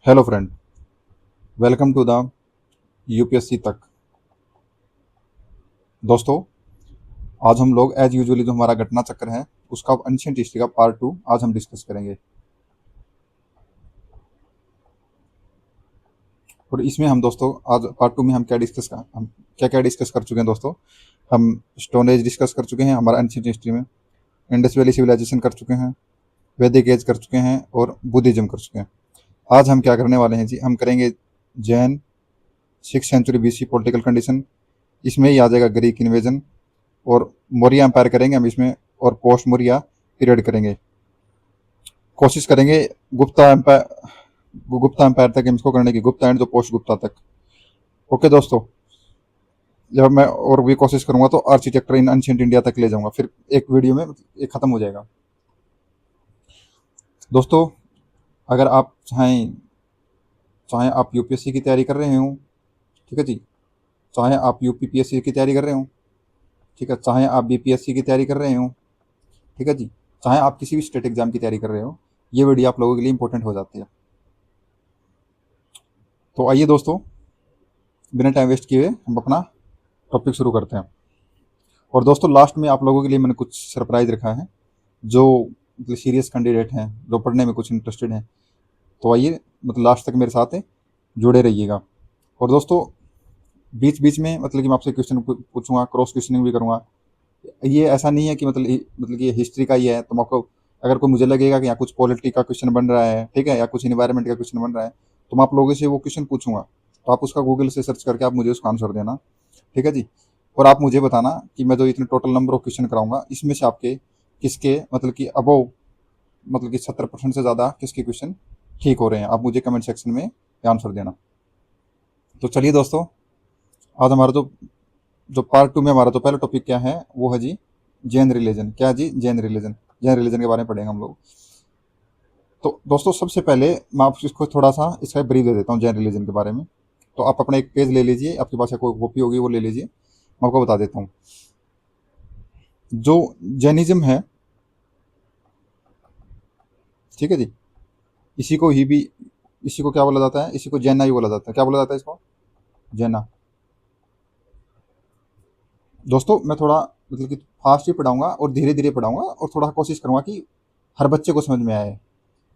Hello friend, welcome to the UPSC तक। दोस्तों, आज हम लोग एज यूजुअली जो हमारा घटना चक्र है उसका एंशिएंट हिस्ट्री का पार्ट 2 आज हम डिस्कस करेंगे। और इसमें हम दोस्तों आज पार्ट 2 में हम क्या डिस्कस कर चुके हैं दोस्तों। हम स्टोन एज डिस्कस कर चुके हैं हमारा एंशिएंट हिस्ट्री में, इंडस वैली सिविलाइजेशन कर चुके हैं, वैदिक एज कर चुके हैं और बुद्धिज्म कर चुके हैं। आज हम क्या करने वाले हैं जी, हम करेंगे Jain 6th century BC political condition. इसमें ही आ जाएगा ग्रीक इन्वेजन और मौर्य एम्पायर करेंगे हम इसमें, और पोस्ट मौर्य पीरियड करेंगे। कोशिश करेंगे गुप्ता एम्पायर तक हम इसको करने की, गुप्ता एंड जो पोस्ट गुप्ता तक। ओके दोस्तों, जब मैं और भी कोशिश करूंगा तो आर्किटेक्चर इन एंशिएंट इंडिया तक ले जाऊंगा, फिर एक वीडियो में ये खत्म हो जाएगा। दोस्तों, अगर आप चाहें चाहे आप यूपीएससी की तैयारी कर रहे हो, ठीक है जी, चाहे आप यूपीपीएससी की तैयारी कर रहे हो, ठीक है, चाहे आप बीपीएससी की तैयारी कर रहे हो, ठीक है जी, चाहे आप किसी भी स्टेट एग्जाम की तैयारी कर रहे हो, ये वीडियो आप लोगों के लिए इंपॉर्टेंट हो जाती है। तो आइए दोस्तों, बिना टाइम वेस्ट किए हम अपना टॉपिक शुरू करते हैं। और दोस्तों, लास्ट में आप लोगों के लिए मैंने कुछ सरप्राइज रखा है, जो मतलब सीरियस कैंडिडेट हैं, जो पढ़ने में कुछ इंटरेस्टेड हैं, तो आइए मतलब लास्ट तक मेरे साथ जुड़े रहिएगा। और दोस्तों, बीच बीच में मतलब कि मैं आपसे क्वेश्चन पूछूंगा, क्रॉस क्वेश्चनिंग भी करूंगा। ये ऐसा नहीं है कि मतलब कि हिस्ट्री का ही है तो आपको, अगर कोई मुझे लगेगा कि यहाँ कुछ पॉलिटी का क्वेश्चन बन रहा है, ठीक है, या कुछ इन्वायरमेंट का क्वेश्चन बन रहा है, तो मैं आप लोगों से वो क्वेश्चन पूछूंगा, तो आप उसका गूगल से सर्च करके आप मुझे उसका आंसर देना, ठीक है जी। और आप मुझे बताना कि मैं जो इतने टोटल नंबर ऑफ क्वेश्चन कराऊंगा, इसमें से आपके किसके मतलब कि अबव मतलब कि 70% से ज़्यादा किसके क्वेश्चन ठीक हो रहे हैं, आप मुझे कमेंट सेक्शन में आंसर देना। तो चलिए दोस्तों, आज हमारा जो पार्ट 2 में हमारा जो पहला टॉपिक क्या है वो है जी जैन रिलीजन। क्या जी? जैन रिलीजन। जैन रिलीजन के बारे में पढ़ेंगे हम लोग। तो दोस्तों, सबसे पहले मैं आपको इसको थोड़ा सा इसका ब्रीफ दे देता हूँ जैन रिलीजन के बारे में। तो आप अपना एक पेज ले लीजिए, आपके पास कोई कॉपी होगी वो ले लीजिए, मैं आपको बता देता हूँ। जो जैनिज्म है, ठीक है जी, इसी को ही भी इसी को क्या बोला जाता है? इसी को जैना ही बोला जाता है। क्या बोला जाता है इसको? जैना। दोस्तों, मैं थोड़ा मतलब कि फास्ट ही पढ़ाऊंगा और धीरे धीरे पढ़ाऊंगा, और थोड़ा कोशिश करूंगा कि हर बच्चे को समझ में आए।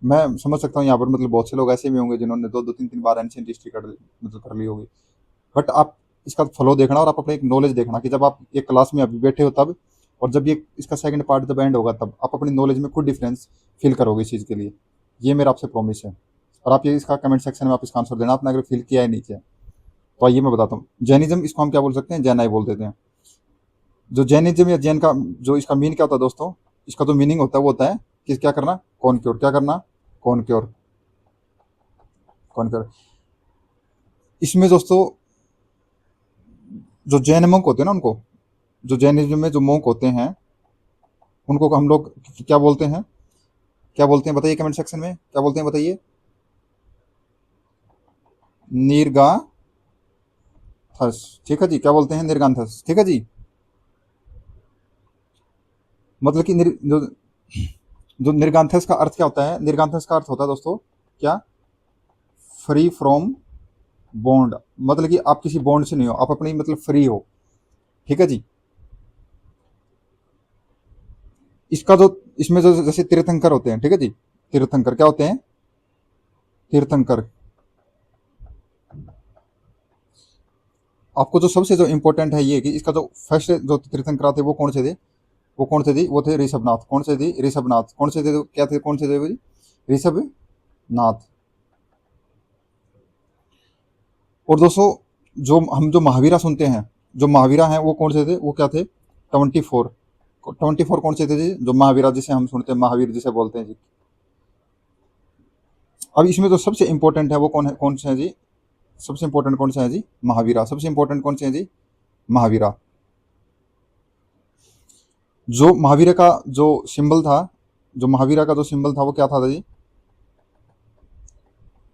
मैं समझ सकता हूँ यहाँ पर मतलब बहुत से लोग ऐसे भी होंगे जिन्होंने दो दो तीन तीन बार एंशिएंट हिस्ट्री कर ली होगी, बट आप इसका फ्लो देखना और आप अपने एक नॉलेज देखना कि जब आप एक क्लास में अभी बैठे हो तब, और जब ये इसका सेकंड पार्ट जब एंड होगा तब आप अपनी नॉलेज में खुद डिफरेंस फील करोगे इस चीज़ के लिए। ये मेरा आपसे प्रॉमिस है। और आप ये इसका कमेंट सेक्शन में आप इसका आंसर देना, आपने अगर फील किया है नहीं किया। तो आइए मैं बताता हूँ। जैनिज्म, इसको हम क्या बोल सकते हैं? जैनाई बोल देते हैं। जो जैनिज्म या जैन का जो इसका मीन क्या होता है दोस्तों, इसका जो मीनिंग होता है वो होता है कि क्या करना? कॉन्क्योर। क्या करना? कॉन्क्योर। कॉन्क्योर। इसमें दोस्तों, जो जैन मंक होते हैं ना, उनको, जो जैनिज्म में जो मंक होते हैं, उनको हम लोग क्या बोलते हैं? क्या बोलते हैं बताइए कमेंट सेक्शन में, क्या बोलते हैं बताइए? निर्गांथस। ठीक है जी, क्या बोलते हैं? निर्गांथस। ठीक है जी। मतलब कि जो निर्गांथस का अर्थ क्या होता है? निर्गांथस का अर्थ होता है दोस्तों क्या? Free from bond. मतलब कि आप किसी बॉन्ड से नहीं हो, आप अपनी मतलब फ्री हो। ठीक है जी। इसका जो इसमें जो जैसे तीर्थंकर होते हैं, ठीक है जी, तीर्थंकर क्या होते हैं? तीर्थंकर। आपको जो सबसे जो इम्पोर्टेंट है ये कि इसका जो फर्स्ट जो तीर्थंकर थे वो कौन से थे? वो कौन से थे? वो थे ऋषभनाथ। कौन से थे? ऋषभनाथ। कौन से थे? क्या थे? कौन से थे वो जी? ऋषभनाथ। और दोस्तों, जो महावीरा सुनते हैं, जो महावीरा हैं वो कौन से थे? वो क्या थे? 24। 24 कौन से थे जी? जो महावीरा जिसे हम सुनते हैं, महावीर जिसे बोलते हैं जी। अब इसमें जो सबसे इंपॉर्टेंट है वो कौन से है जी? सबसे इंपॉर्टेंट कौन सा है जी? महावीरा। सबसे इंपॉर्टेंट कौन से है जी? महावीरा। जो महावीरा का जो सिंबल था, जो महावीरा का जो सिंबल था वो क्या था जी?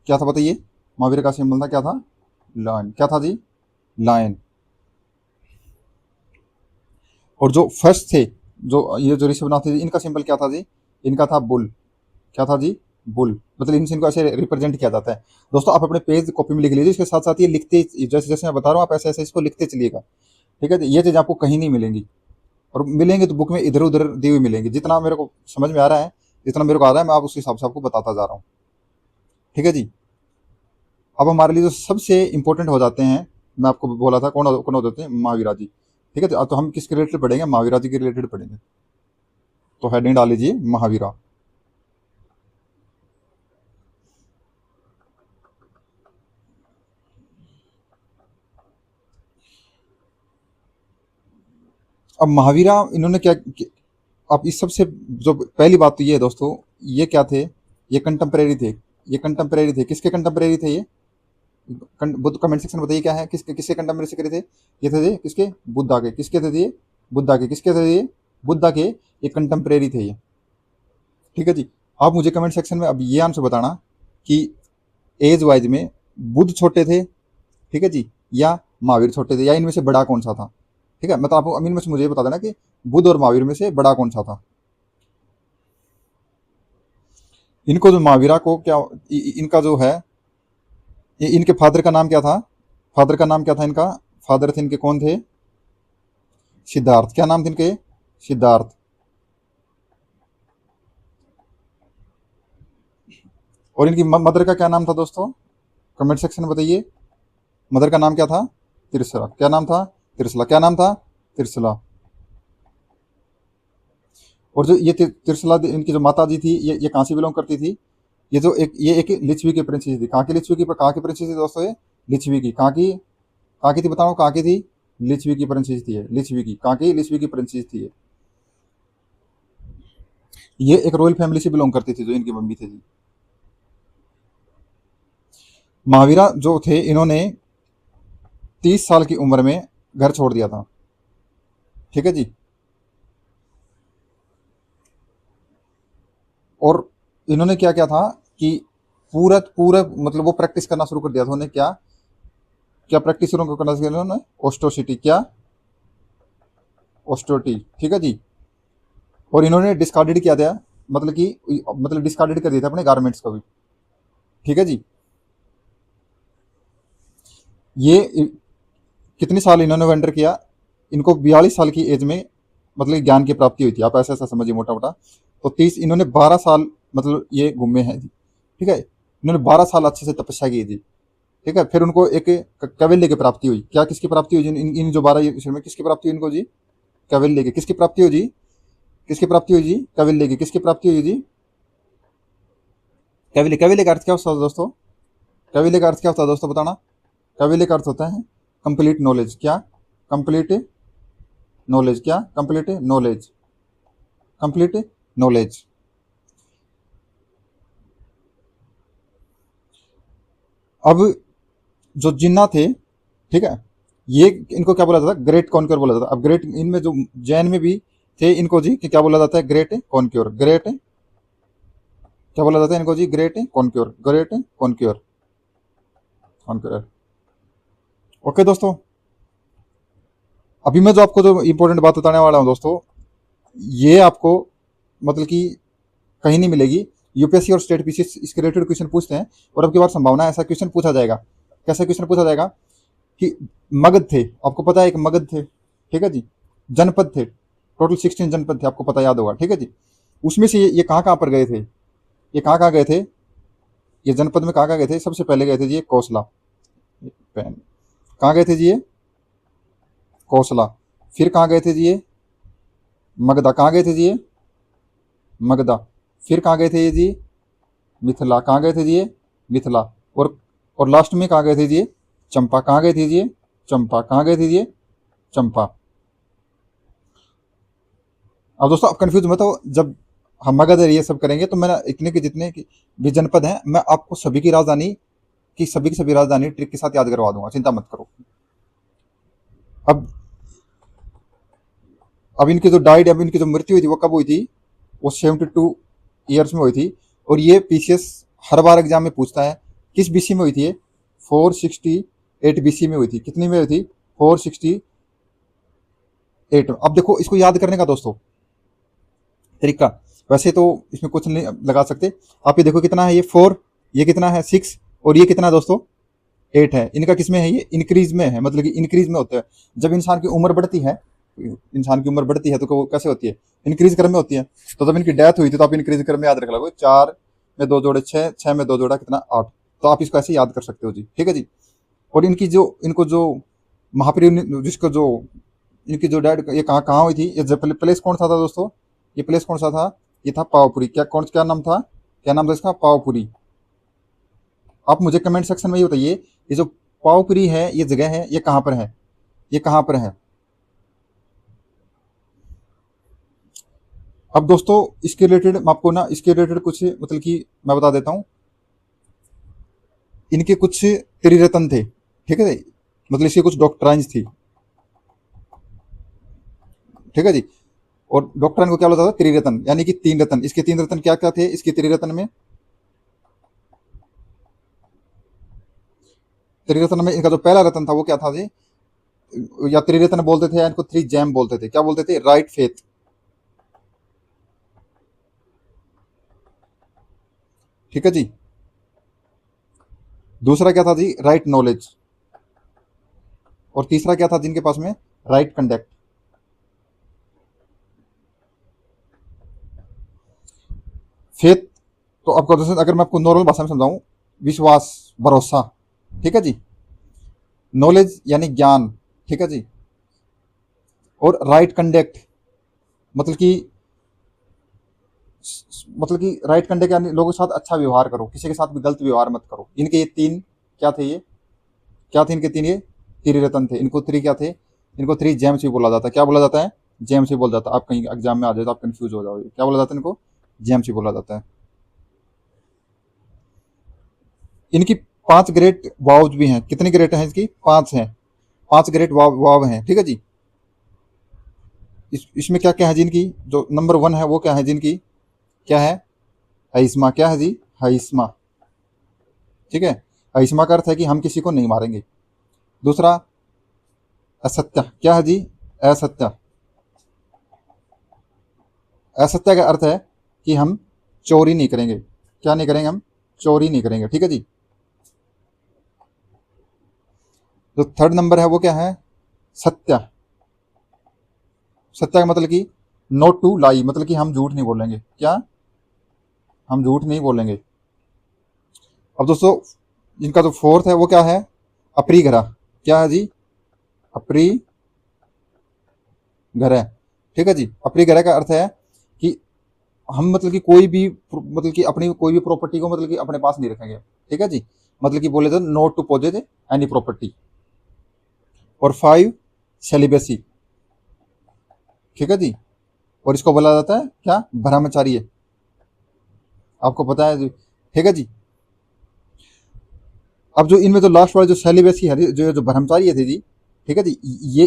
क्या था बताइए? महावीरा का सिंबल था क्या था? लायन। क्या था जी? लायन। और जो फर्स्ट थे, जो ये जो ऋषभनाथ थे, इनका सिंबल क्या था जी? इनका था बुल। क्या था जी? बुल, मतलब इनको ऐसे रिप्रेजेंट किया जाता है। दोस्तों आप अपने पेज कॉपी में लिख लीजिए, इसके साथ साथ ये लिखते, जैसे जैसे मैं बता रहा हूँ आप ऐसे ऐसे इसको लिखते चलिएगा, ठीक है। ये चीज़ आपको कहीं नहीं मिलेंगी, और मिलेंगे तो बुक में इधर उधर दी हुई मिलेंगी। जितना मेरे को समझ में आ रहा है, जितना मेरे को आ रहा है, मैं आप उस हिसाब से आपको बताता जा रहा हूँ, ठीक है जी। अब हमारे लिए जो सबसे इंपॉर्टेंट हो जाते हैं, मैं आपको बोला था कौन हो जाते हैं, महावीरा जी, ठीक है। तो हम किसके रिलेटेड पढ़ेंगे, महावीरा जी के रिलेटेड पढ़ेंगे। तो हेडिंग डाल लीजिए महावीरा। अब महावीरा इन्होंने क्या, अब इस सबसे जो पहली बात तो ये है दोस्तों, ये क्या थे, ये कंटेम्परेरी थे। ये कंटेम्परेरी थे, किसके कंटेम्परेरी थे ये, बुद्ध, कमेंट सेक्शन में बताइए क्या है, किसके किसके कंटेम्परेरी करे थे। ये थे किसके, बुद्धा के। किसके थे ये, बुद्धा के। किसके थे ये, बुद्धा के। ये कंटेम्परेरी थे ये, ठीक है जी। आप मुझे कमेंट सेक्शन में अब ये आंसर बताना कि एज वाइज में बुद्ध छोटे थे, ठीक है जी, या महावीर छोटे थे, या इनमें से बड़ा कौन सा था, ठीक है। मतलब आपको अमीन में से मुझे ये बता देना कि बुद्ध और महावीर में से बड़ा कौन सा था। इनको जो महावीरा को क्या, इनका जो है, इनके फादर का नाम क्या था, फादर का नाम क्या था इनका, फादर थे इनके कौन थे, सिद्धार्थ। क्या नाम थे इनके, सिद्धार्थ। और इनकी मदर का क्या नाम था दोस्तों, कमेंट सेक्शन में बताइए। मदर का नाम क्या था, तिरसला। क्या नाम था, तिरसला। क्या नाम था, तिरसला। और जो ये तिरसला इनकी जो माता जी थी, ये कहाँ से बिलोंग करती थी, ये एक लिच्छवी की प्रिंसेस थी। कहाँ की लिच्छवी की, कहाँ की प्रिंसेस थी दोस्तों ये, लिच्छवी की। कहाँ की थी बताओ, कहाँ की थी, लिच्छवी की प्रिंसेस थी ये, लिच्छवी की। कहाँ की, लिच्छवी की प्रिंसेस थी ये एक रॉयल फैमिली से बिलोंग करती थी जो इनकी मम्मी थे जी। महावीरा जो थे, इन्होंने 30 साल की उम्र में घर छोड़ दिया था, ठीक है जी। और इन्होंने क्या क्या था कि पूरा पूरा मतलब वो प्रैक्टिस करना शुरू कर दिया था। उन्होंने क्या क्या प्रैक्टिस शुरू करना शुरू किया उन्होंने, ऑस्टोसिटी। क्या, ऑस्टोटी, ठीक है जी। और इन्होंने डिस्कार्डेड किया था, मतलब कि मतलब डिस्कार्डेड कर दिया था अपने गारमेंट्स को भी, ठीक है जी। ये कितने साल इन्होंने वेंडर किया, इनको 42 साल की एज में मतलब ज्ञान की प्राप्ति हुई थी। आप ऐसा ऐसा समझिए मोटा मोटा। तो 30, इन्होंने 12 साल मतलब ये घूमे हैं जी, ठीक है। इन्होंने 12 साल अच्छे से तपस्या की थी, ठीक है। फिर उनको एक कैवल्य की प्राप्ति हुई। क्या, किसकी प्राप्ति हुई, इन जो 12 ईस्वी में किसकी प्राप्ति हुई इनको जी, कैवल्य की। किसकी प्राप्ति हुई जी, किसकी प्राप्ति हुई जी, कैवल्य की। किसकी प्राप्ति हुई जी, कैवल्य। कैवल्य का अर्थ क्या होता है दोस्तों, कैवल्य का अर्थ क्या होता है दोस्तों बताना। कैवल्य का अर्थ होता है कंप्लीट नॉलेज। क्या, कंप्लीट नॉलेज। क्या, कंप्लीट नॉलेज, कंप्लीट नॉलेज। अब जो जिन्ना थे, ठीक है, ये इनको क्या बोला जाता है, ग्रेट कॉन्क्योर बोला जाता है। अब ग्रेट, इनमें जो जैन में भी थे इनको जी कि क्या बोला जाता है, ग्रेट कॉन्क्योर। ग्रेट क्या बोला जाता है इनको जी, great conqueror, great conqueror, conqueror. Okay दोस्तों, अभी मैं जो आपको जो इंपॉर्टेंट बात बताने वाला हूँ दोस्तों, ये आपको मतलब कि कहीं नहीं मिलेगी। यूपीएससी और स्टेट पीसीएस इसके रिलेटेड क्वेश्चन पूछते हैं, और अब की बार संभावना है ऐसा क्वेश्चन पूछा जाएगा। कैसा क्वेश्चन पूछा जाएगा कि मगध थे, आपको पता है एक मगध थे, ठीक है जी, जनपद थे, टोटल 16 जनपद थे, आपको पता याद होगा, ठीक है जी। उसमें से ये कहाँ कहाँ पर गए थे, ये कहाँ कहाँ गए थे, ये जनपद में कहाँ कहाँ गए थे। सबसे पहले गए थे जी ये कौशला, पेन। कहाँ गए थे जी ये, कौशला। फिर कहाँ गए थे जी ये, मगधा। कहाँ गए थे जी ये, मगधा। फिर कहाँ गए थे ये जी, मिथिला। कहाँ गए थे जी ये, मिथिला। और लास्ट में कहाँ गए थे जी ये, चंपा। कहाँ गए थे जी ये, चंपा। कहाँ गए थे जी ये, चंपा। अब दोस्तों आप कंफ्यूज मत हो, जब हम मगध ये सब करेंगे तो मैं इतने के जितने भी जनपद हैं, मैं आपको सभी की सभी राजधानी ट्रिक के साथ याद करवा दूंगा, चिंता मत करो। अब अब इनकी जो डाइड, अब इनकी जो मृत्यु हुई थी वो कब हुई थी, वो 72 ईयर्स में हुई थी। और ये पीसीएस हर बार एग्जाम में पूछता है किस बीसी में हुई थी ये, 468 बीसी में हुई थी। कितनी में हुई थी, 468। अब देखो इसको याद करने का दोस्तों तरीका, वैसे तो इसमें कुछ नहीं लगा सकते। आप ये देखो कितना है, ये 4, ये कितना है 6, और ये कितना है दोस्तों 8 है। इनका किसमें है, ये इंक्रीज में है, मतलब कि इंक्रीज में होता है। जब इंसान की उम्र बढ़ती है, इंसान की उम्र बढ़ती है तो वो कैसे होती है, इंक्रीज क्रम में होती है। तो जब इनकी डेथ हुई थी तो आप इंक्रीज क्रम में याद रख लो, 4 में 2 जोड़े 6, 6 में 2 जोड़ा कितना 8। तो आप इसको ऐसे याद कर सकते हो जी, ठीक है जी। और इनकी जो, इनको जो महाप्री, जिसको जो इनकी जो डेड, ये कहाँ कहाँ हुई थी, ये प्लेस कौन सा था दोस्तों, ये प्लेस कौन सा था, ये था पावपुरी। क्या नाम था, क्या नाम था इसका, पावपुरी। आप मुझे कमेंट सेक्शन में ये बताइए, ये जो पावपुरी है ये जगह है, ये कहाँ पर है, ये कहाँ पर है। अब दोस्तों इसके रिलेटेड मैं आपको ना, इसके रिलेटेड कुछ मतलब कि मैं बता देता हूँ। इनके कुछ त्रिरत्न थे, ठीक है, मतलब इसकी कुछ डॉक्ट्राइन्स थी, ठीक है जी। और डॉक्ट्राइन को क्या बोलता था, त्रिरत्न, यानी कि 3 रत्न। इसके 3 रत्न क्या क्या थे इसके त्रिरत्न में, त्रिरत्न में इनका जो पहला रत्न था वो क्या था जी, या त्रिरत्न बोलते थे या इनको 3 जैम बोलते थे, क्या बोलते थे, राइट फेथ, ठीक है जी। दूसरा क्या था जी, राइट नॉलेज। और तीसरा क्या था जिनके पास में, राइट कंडक्ट। फेथ तो आपको, अगर मैं आपको नॉर्मल भाषा में समझाऊं, विश्वास, भरोसा, ठीक है जी। नॉलेज यानी ज्ञान, ठीक है जी। और राइट कंडक्ट मतलब कि, राइट कंडक्ट यानी लोगों के साथ अच्छा व्यवहार करो, किसी के साथ भी गलत व्यवहार मत करो। इनके ये 3 क्या थे, ये क्या थे इनके 3, ये त्रिरत्न थे। इनको 3 क्या थे, इनको 3 जेम्स भी बोला जाता है। क्या बोला जाता है, जेम्स भी बोला जाता है। आप कहीं एग्जाम में आ जाए तो आप कंफ्यूज हो जाओगे, क्या बोला जाता है इनको, जेम्स भी बोला जाता है। इनकी 5 ग्रेट वाव भी हैं। कितनी ग्रेट हैं इसकी, 5 हैं, 5 ग्रेट वाव हैं, ठीक है जी। इसमें क्या क्या है जिनकी, जो नंबर 1 है वो क्या है जिनकी, क्या है, हईस्मा। क्या है जी, हईस्मा, ठीक है। हईस्मा का अर्थ है कि हम किसी को नहीं मारेंगे। दूसरा असत्य, क्या है जी, असत्य। असत्य का अर्थ है कि हम चोरी नहीं करेंगे। क्या नहीं करेंगे, हम चोरी नहीं करेंगे, ठीक है जी। जो थर्ड नंबर है वो क्या है, सत्य। सत्य का मतलब कि नॉट टू लाई, मतलब कि हम झूठ नहीं बोलेंगे। क्या, हम झूठ नहीं बोलेंगे। अब दोस्तों इनका जो फोर्थ है वो क्या है, अपरिग्रह। क्या है जी, अपरिग्रह, ठीक है जी। अपरिग्रह का अर्थ है कि हम मतलब कि कोई भी, मतलब कि अपनी कोई भी प्रॉपर्टी को मतलब कि अपने पास नहीं रखेंगे, ठीक है जी। मतलब कि बोले तो not to possess any property. और 5 सेलिबेसी, ठीक है जी। और इसको बोला जाता है क्या, ब्रह्मचारी, आपको पता है जी, ठीक है जी। अब जो इनमें जो लास्ट वाला जो सेलिबेसी है, जो ब्रह्मचारी थे जी, ठीक है जी,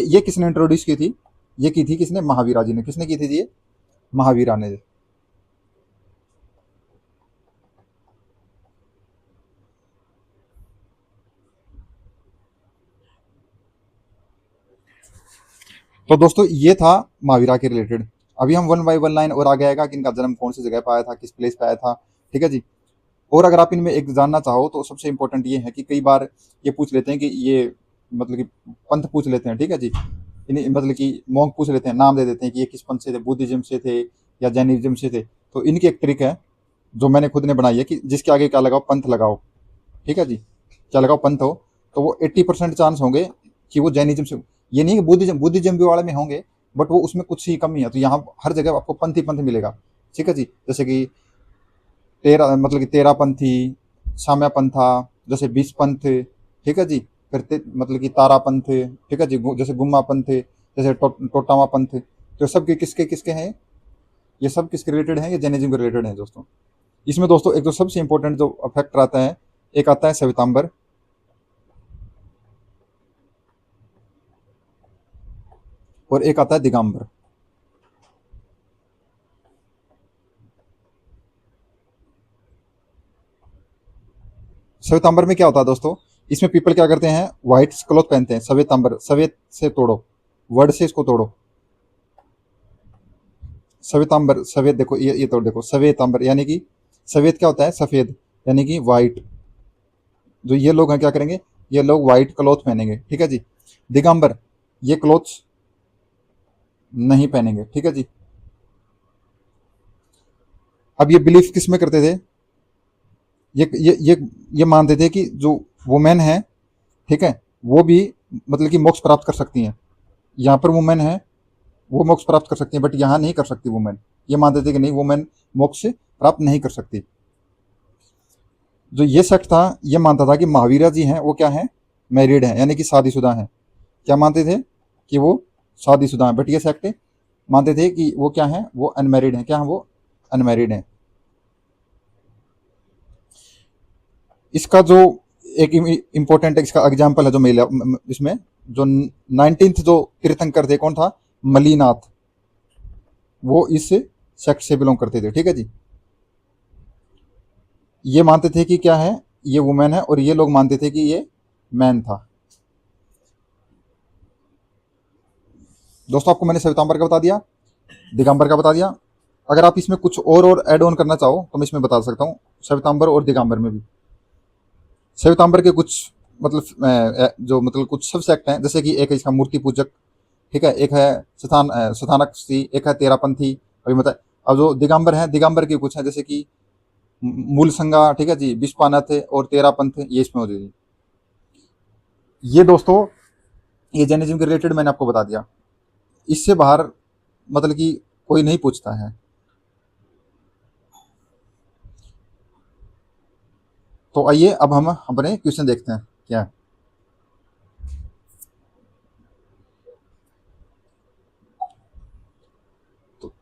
ये किसने इंट्रोड्यूस की थी, ये की थी किसने, महावीरा जी ने। किसने की थी जी, ये महावीरा ने। तो दोस्तों ये था महावीरा के रिलेटेड। अभी हम 1 बाय 1 लाइन और आगे आएगा कि इनका जन्म कौन सी जगह पर आया था, किस प्लेस पे आया था, ठीक है जी। और अगर आप इनमें एक जानना चाहो तो सबसे इंपॉर्टेंट ये है कि कई बार ये पूछ लेते हैं कि ये, मतलब कि पंथ पूछ लेते हैं, ठीक है जी। इन्हें मतलब कि मॉन्क पूछ लेते हैं, नाम दे देते हैं कि ये किस पंथ से थे, बुद्धिज्म से थे या जैनिज्म से थे। तो इनकी एक ट्रिक है जो मैंने खुद ने बनाई है कि जिसके आगे क्या लगाओ, पंथ लगाओ, ठीक है जी। क्या लगाओ, पंथ हो, तो वो 80% चांस होंगे कि वो जैनिज्म से। ये नहीं कि बुद्धिज्म भी वाले में होंगे, बट वो उसमें कुछ ही कमी है। तो यहाँ हर जगह आपको पंथ ही पंथ मिलेगा, ठीक है जी। जैसे कि तेरह, मतलब कि 13 पंथी, साम्या पंथा, जैसे 20 पंथ, ठीक है जी। फिर मतलब कि तारा पंथ, ठीक है जी। जैसे गुम्मा पंथ, जैसे टोटावा पंथ। तो सब के किसके किसके हैं, ये सब किसके रिलेटेड हैं, ये जैनिज्म के रिलेटेड हैं दोस्तों। इसमें दोस्तों एक तो सबसे इंपॉर्टेंट जो फैक्टर आता है, एक आता है श्वेतांबर, और एक आता है दिगंबर। श्वेतांबर में क्या होता है दोस्तों, इसमें पीपल क्या करते हैं, व्हाइट क्लॉथ पहनते हैं। श्वेतांबर, श्वेत से तोड़ो, वर्ड से इसको तोड़ो, श्वेतांबर, सफेद, देखो ये तो देखो श्वेतांबर यानी कि सफेद क्या होता है, सफेद यानी कि वाइट। जो ये लोग हैं क्या करेंगे, ये लोग वाइट क्लॉथ पहनेंगे, ठीक है जी। दिगंबर, ये क्लॉथ्स नहीं पहनेंगे, ठीक है जी। अब ये बिलीफ किस में करते थे, ये मानते थे कि जो वुमेन है, ठीक है, वो भी मतलब कि मोक्ष प्राप्त कर सकती हैं। यहाँ पर वुमेन है, वो मोक्ष प्राप्त कर सकती हैं, बट यहाँ नहीं कर सकती वुमेन। ये मानते थे कि नहीं, वुमेन मोक्ष प्राप्त नहीं कर सकती। जो ये सेक्ट था, ये मानता था कि महावीरा जी हैं वो क्या है, मैरिड हैं, यानी कि शादीशुदा हैं। क्या मानते थे कि वो शादीशुदा हैं, बट ये सेक्ट मानते थे कि वो क्या है, वो अनमैरिड हैं। क्या है, वो अनमैरिड हैं। इसका जो एक इम्पोर्टेंट इसका एग्जाम्पल है जो मेला इसमें, जो 19th जो तीर्थंकर थे, कौन था, मलीनाथ, वो इस सेक्ट से बिलोंग करते थे, ठीक है जी। ये मानते थे कि क्या है, ये वुमेन है, और ये लोग मानते थे कि ये मैन था। दोस्तों आपको मैंने श्वेतांबर का बता दिया, दिगंबर का बता दिया। अगर आप इसमें कुछ और ऐड ऑन करना चाहो तो मैं इसमें बता सकता हूँ, श्वेतांबर और दिगंबर में भी। श्वेतांबर के कुछ मतलब जो मतलब कुछ सब सेक्ट हैं, जैसे कि एक है इसका मूर्ति पूजक, ठीक है, एक है स्थानक, एक है तेरापंथी, अभी मतलब। अब जो दिगंबर हैं, दिगंबर के कुछ हैं, जैसे कि मूल संगा, ठीक है जी, विश्वानाथ और तेरापंथ, ये इसमें हो जाएगी। ये दोस्तों, ये जैनिज्म के रिलेटेड मैंने आपको बता दिया। इससे बाहर मतलब कि कोई नहीं पूछता है। तो आइए अब हम अपने क्वेश्चन देखते हैं क्या है। तो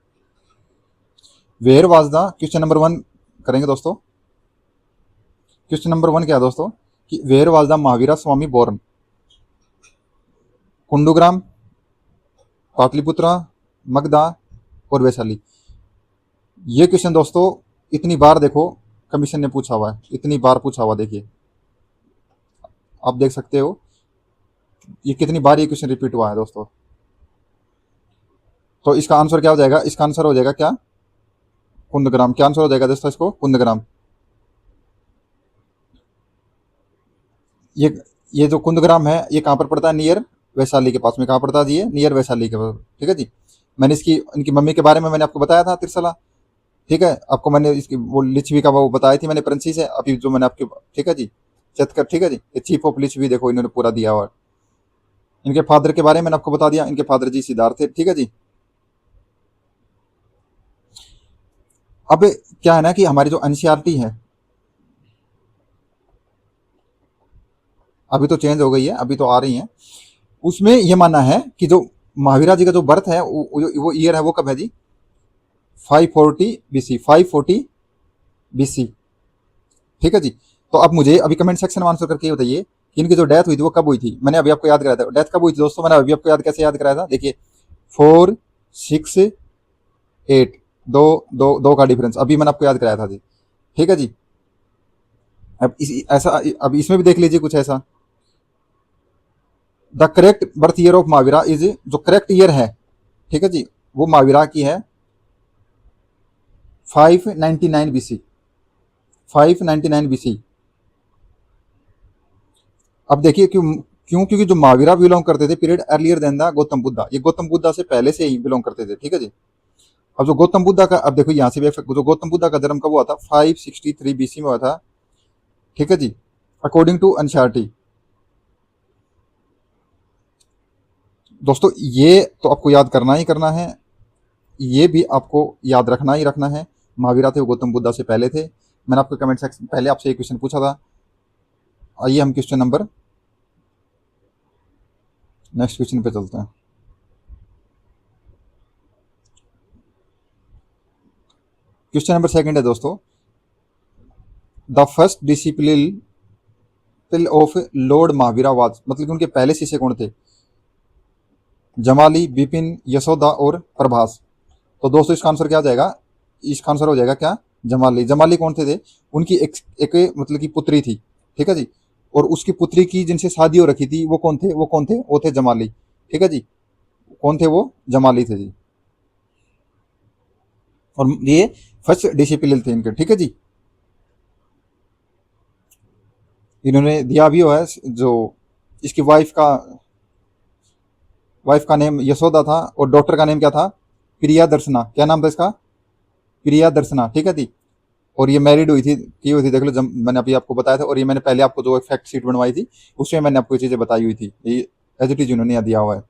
where was the question number 1 करेंगे दोस्तों। क्वेश्चन नंबर 1 क्या है दोस्तों, कि where was the Mahavira Swami born, Kundagram, Pataliputra, Magadha और वैशाली। ये क्वेश्चन दोस्तों इतनी बार देखो कमीशन ने पूछा हुआ है, इतनी बार पूछा हुआ, देखिए आप देख सकते हो ये कितनी बार ये क्वेश्चन रिपीट हुआ है दोस्तों। तो इसका आंसर क्या हो जाएगा, इसका आंसर हो जाएगा क्या, कुंदग्राम। क्या आंसर हो जाएगा दोस्तों, इसको कुंदग्राम। ये ये जो कुंदग्राम है, ये कहाँ पर पड़ता है, नियर वैशाली के पास में। कहाँ पड़ता है जी, ये नियर वैशाली के पास, ठीक है जी। मैंने इसकी इनकी मम्मी के बारे में मैंने आपको बताया था, त्रिशला, ठीक है। आपको मैंने इसकी वो लिच्छवी का वो बताई थी मैंने, प्रिंसी से, अभी जो मैंने आपके, ठीक है जी, चतकर, ठीक है जी। ये चीफ ऑफ लिच्छवी देखो इन्होंने पूरा दिया हुआ है। इनके फादर के बारे में मैंने आपको बता दिया, इनके फादर जी सिद्धार्थ थे, ठीक है जी। अब क्या है ना कि हमारी जो एनसीईआरटी है, अभी तो चेंज हो गई है, अभी तो आ रही है, उसमें यह मानना है कि जो महावीरा जी का जो बर्थ है, वो ईयर है, वो कब है जी, 540 BC, 540 BC, ठीक है जी। तो अब मुझे अभी कमेंट सेक्शन में आंसर करके ये बताइए कि इनकी जो डेथ हुई थी वो कब हुई थी। मैंने अभी आपको याद कराया था डेथ कब हुई थी दोस्तों, मैंने अभी आपको याद कैसे याद कराया था, देखिए 468, दो दो दो का डिफरेंस, अभी मैंने आपको याद कराया था जी, ठीक है जी। अब ऐसा, अब इसमें भी देख लीजिए कुछ ऐसा, the correct birth year of Mahavira is, जो करेक्ट ईयर है, ठीक है जी, वो महावीरा की है 599 BC, 599 BC। अब देखिए क्यों, क्योंकि जो महावीरा बिलोंग करते थे period earlier than the Gautam Buddha, ये गौतम बुद्धा से पहले से ही बिलोंग करते थे, ठीक है जी। अब जो गौतम बुद्धा का, अब देखो यहाँ से भी जो गौतम बुद्धा का जन्म कब हुआ था, 563 BC में हुआ था, ठीक है जी, अकॉर्डिंग टू एनसीईआरटी। दोस्तों ये तो आपको याद करना ही करना है, ये भी आपको याद रखना ही रखना है। महावीरा थे वो गौतम बुद्धा से पहले थे। मैंने आपको कमेंट सेक्शन पहले आपसे एक क्वेश्चन पूछा था। आइए हम क्वेश्चन नंबर, नेक्स्ट क्वेश्चन पे चलते हैं। क्वेश्चन नंबर 2 है दोस्तों, the first discipline of Lord Mahavira was, मतलब कि उनके पहले शिष्य कौन थे, जमाली, बिपिन, यशोदा और प्रभास। तो दोस्तों इसका आंसर क्या हो जाएगा, इसका आंसर हो जाएगा क्या, जमाली। जमाली कौन थे उनकी एक मतलब की पुत्री थी, ठीक है जी, और उसकी पुत्री की जिनसे शादी हो रखी थी वो कौन थे, वो थे जमाली, ठीक है जी। कौन थे वो, जमाली थे जी। और ये फर्स्ट डिसिप्लिन थे इनके, ठीक है जी। इन्होंने दिया भी हुआ है, जो इसकी वाइफ का नेम यशोदा था और डॉक्टर का नेम क्या था, प्रिया दर्शना। क्या नाम था इसका, प्रिया दर्शना, ठीक है थी। और ये मैरिड हुई थी, की हुई थी, देख लो, जब मैंने अभी आपको बताया था। और ये मैंने पहले आपको जो फैक्ट शीट बनवाई थी उसमें मैंने आपको ये चीजें बताई हुई थी, ये एज इट इज इन्होंने यहाँ दिया हुआ है।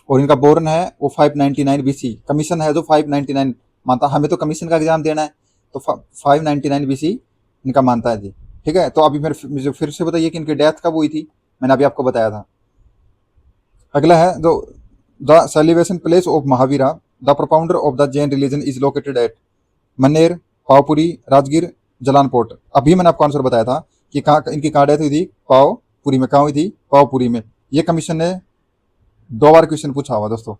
और इनका बोर्न है वो 599 बीसी, कमीशन है जो 599 मानता, हमें तो कमीशन का एग्जाम देना है, तो 599 बीसी इनका मानता है जी, ठीक है। तो अभी मुझे फिर से बताइए कि इनकी डेथ कब हुई थी, मैंने अभी आपको बताया था। अगला है जो the celebration place of Mahavira the propounder of the Jain religion is located at Maner, Pavapuri, Rajgir, जलानपोर्ट। अभी मैंने आपको आंसर बताया था कि कहाँ इनकी कहाँ डेथ हुई थी, पावपुरी में। कहाँ हुई थी, पावपुरी में। ये कमीशन ने 2 बार क्वेश्चन पूछा हुआ दोस्तों,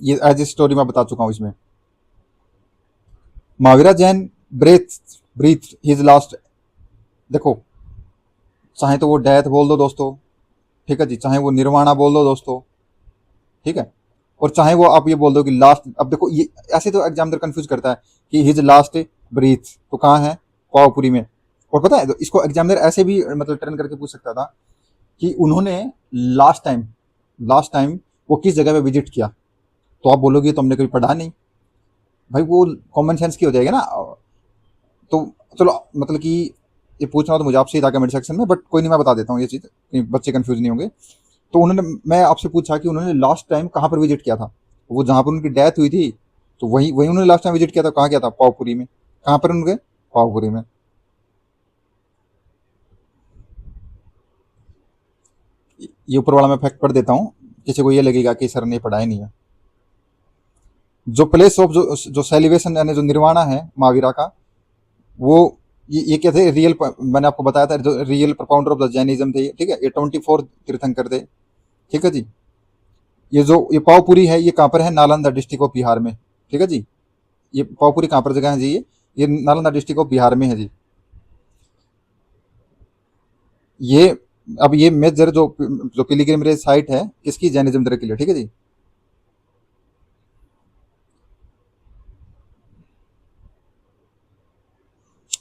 ये एज ए स्टोरी मैं बता चुका हूँ इसमें। Mahavira Jain breathe his last, देखो, चाहे तो वो डेथ बोल दो दोस्तों, ठीक है जी, चाहे वो निर्वाणा बोल दो दोस्तों, ठीक है, और चाहे वो आप ये बोल दो कि लास्ट। अब देखो ये ऐसे तो एग्जामिनर कंफ्यूज करता है कि हिज लास्ट ब्रीथ, तो कहाँ है, पावपुरी में। और पता है तो इसको एग्जामिनर ऐसे भी मतलब टर्न करके पूछ सकता था कि उन्होंने लास्ट टाइम वो किस जगह पे विजिट किया, तो आप बोलोगे तो हमने कभी पढ़ा नहीं, भाई वो कॉमन सेंस की हो जाएगा ना। तो चलो मतलब कि ये पूछना तो मुझे आपसे ही था कमेंट सेक्शन में, बट कोई नहीं, मैं बता देता हूँ ये चीज़, बच्चे कंफ्यूज नहीं होंगे। तो उन्होंने, मैं आपसे पूछा कि उन्होंने लास्ट टाइम कहाँ पर विजिट किया था, वो जहाँ पर उनकी डेथ हुई थी, तो वही वही उन्होंने लास्ट टाइम विजिट किया था। कहाँ किया था, पावपुरी में। कहाँ पर उनके, पावपुरी में। ये ऊपर वाला मैं फैक्ट पढ़ देता हूँ, किसी को ये लगेगा कि सर ने पढ़ा ही नहीं है। जो प्लेस ऑफ जो सेलिब्रेशन यानी जो निर्वाणा है महावीरा का, वो ये क्या थे, रियल, मैंने आपको बताया था जो real propounder of the Jainism थे, ठीक है। ये 24 तीर्थंकर थे, ठीक है जी। ये पावपुरी है, ये कहाँ पर है, नालंदा डिस्ट्रिक्ट ऑफ बिहार में, ठीक है जी। ये पावपुरी कहाँ पर जगह है जी, ये नालंदा डिस्ट्रिक्ट ऑफ बिहार में है जी। ये अब ये मेजर जो पिलिग्रिमेज साइट है किसकी, जैनिज्म धर्म के लिए, ठीक है जी।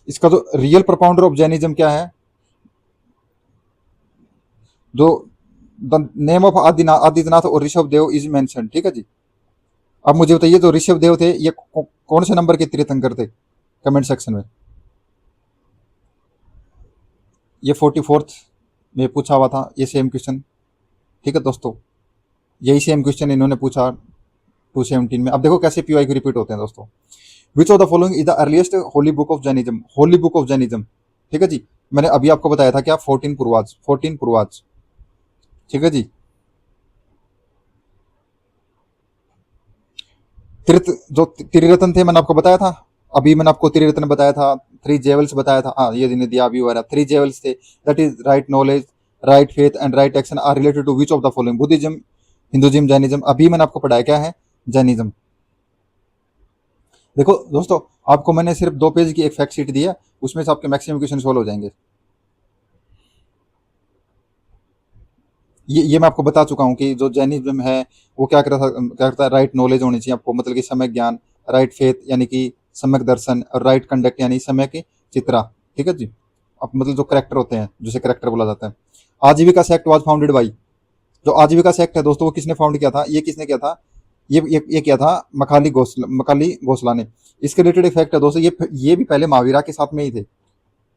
इसका जो रियल प्रोपाउंडर ऑफ जैनिज्म क्या है, जो द नेम ऑफ आदित्यनाथ और ऋषभ देव इज मेंशन, ठीक है जी। अब मुझे बताइए जो ऋषभ देव थे ये कौन से नंबर के तीर्थंकर थे, कमेंट सेक्शन में। ये 44th में पूछा हुआ था ये सेम क्वेश्चन, ठीक है दोस्तों। यही सेम क्वेश्चन इन्होंने पूछा 217 में। अब देखो कैसे पीवाई रिपीट होते हैं दोस्तों। विच of the following is the earliest Holi book of Jainism, Holi book of Jainism, ठीक है जी। मैंने अभी आपको बताया था क्या, 14 पूर्वाज, ठीक है जी। तीर्थ जो त्रिरत्न थे मैंने आपको बताया था, अभी मैंने आपको त्रिरत्न बताया था, 3 जेवल्स बताया था, हाँ ये जिन्हें दिया अभी हुआ 3 जेवल्स थे, that is right knowledge, right faith and right action are related to which of the following, Buddhism, Hinduism, Jainism. अभी मैंने आपको पढ़ाया क्या है, जैनिज्म। देखो दोस्तों, आपको मैंने सिर्फ 2 पेज की एक फैक्ट शीट दी है, उसमें से आपके मैक्सिमम क्वेश्चन सोल्व हो जाएंगे। ये मैं आपको बता चुका हूँ कि जो जैनिज्म है वो क्या करता है, राइट नॉलेज होनी चाहिए आपको, मतलब कि सम्यक ज्ञान, राइट फेथ यानी कि सम्यक दर्शन, और राइट कंडक्ट यानी सम्यक चित्रा, ठीक है जी। अब मतलब जो करेक्टर होते हैं, जिसे करेक्टर बोला जाता है। आजीविका सेक्ट वाज फाउंडेड बाई, जो आजीविका सेक्ट है दोस्तों वो किसने फाउंड किया था, ये किसने किया था, ये किया था मकाली घोसला ने। इसके रिलेटेड एक फैक्ट है दोस्तों, ये भी पहले महावीरा के साथ में ही थे,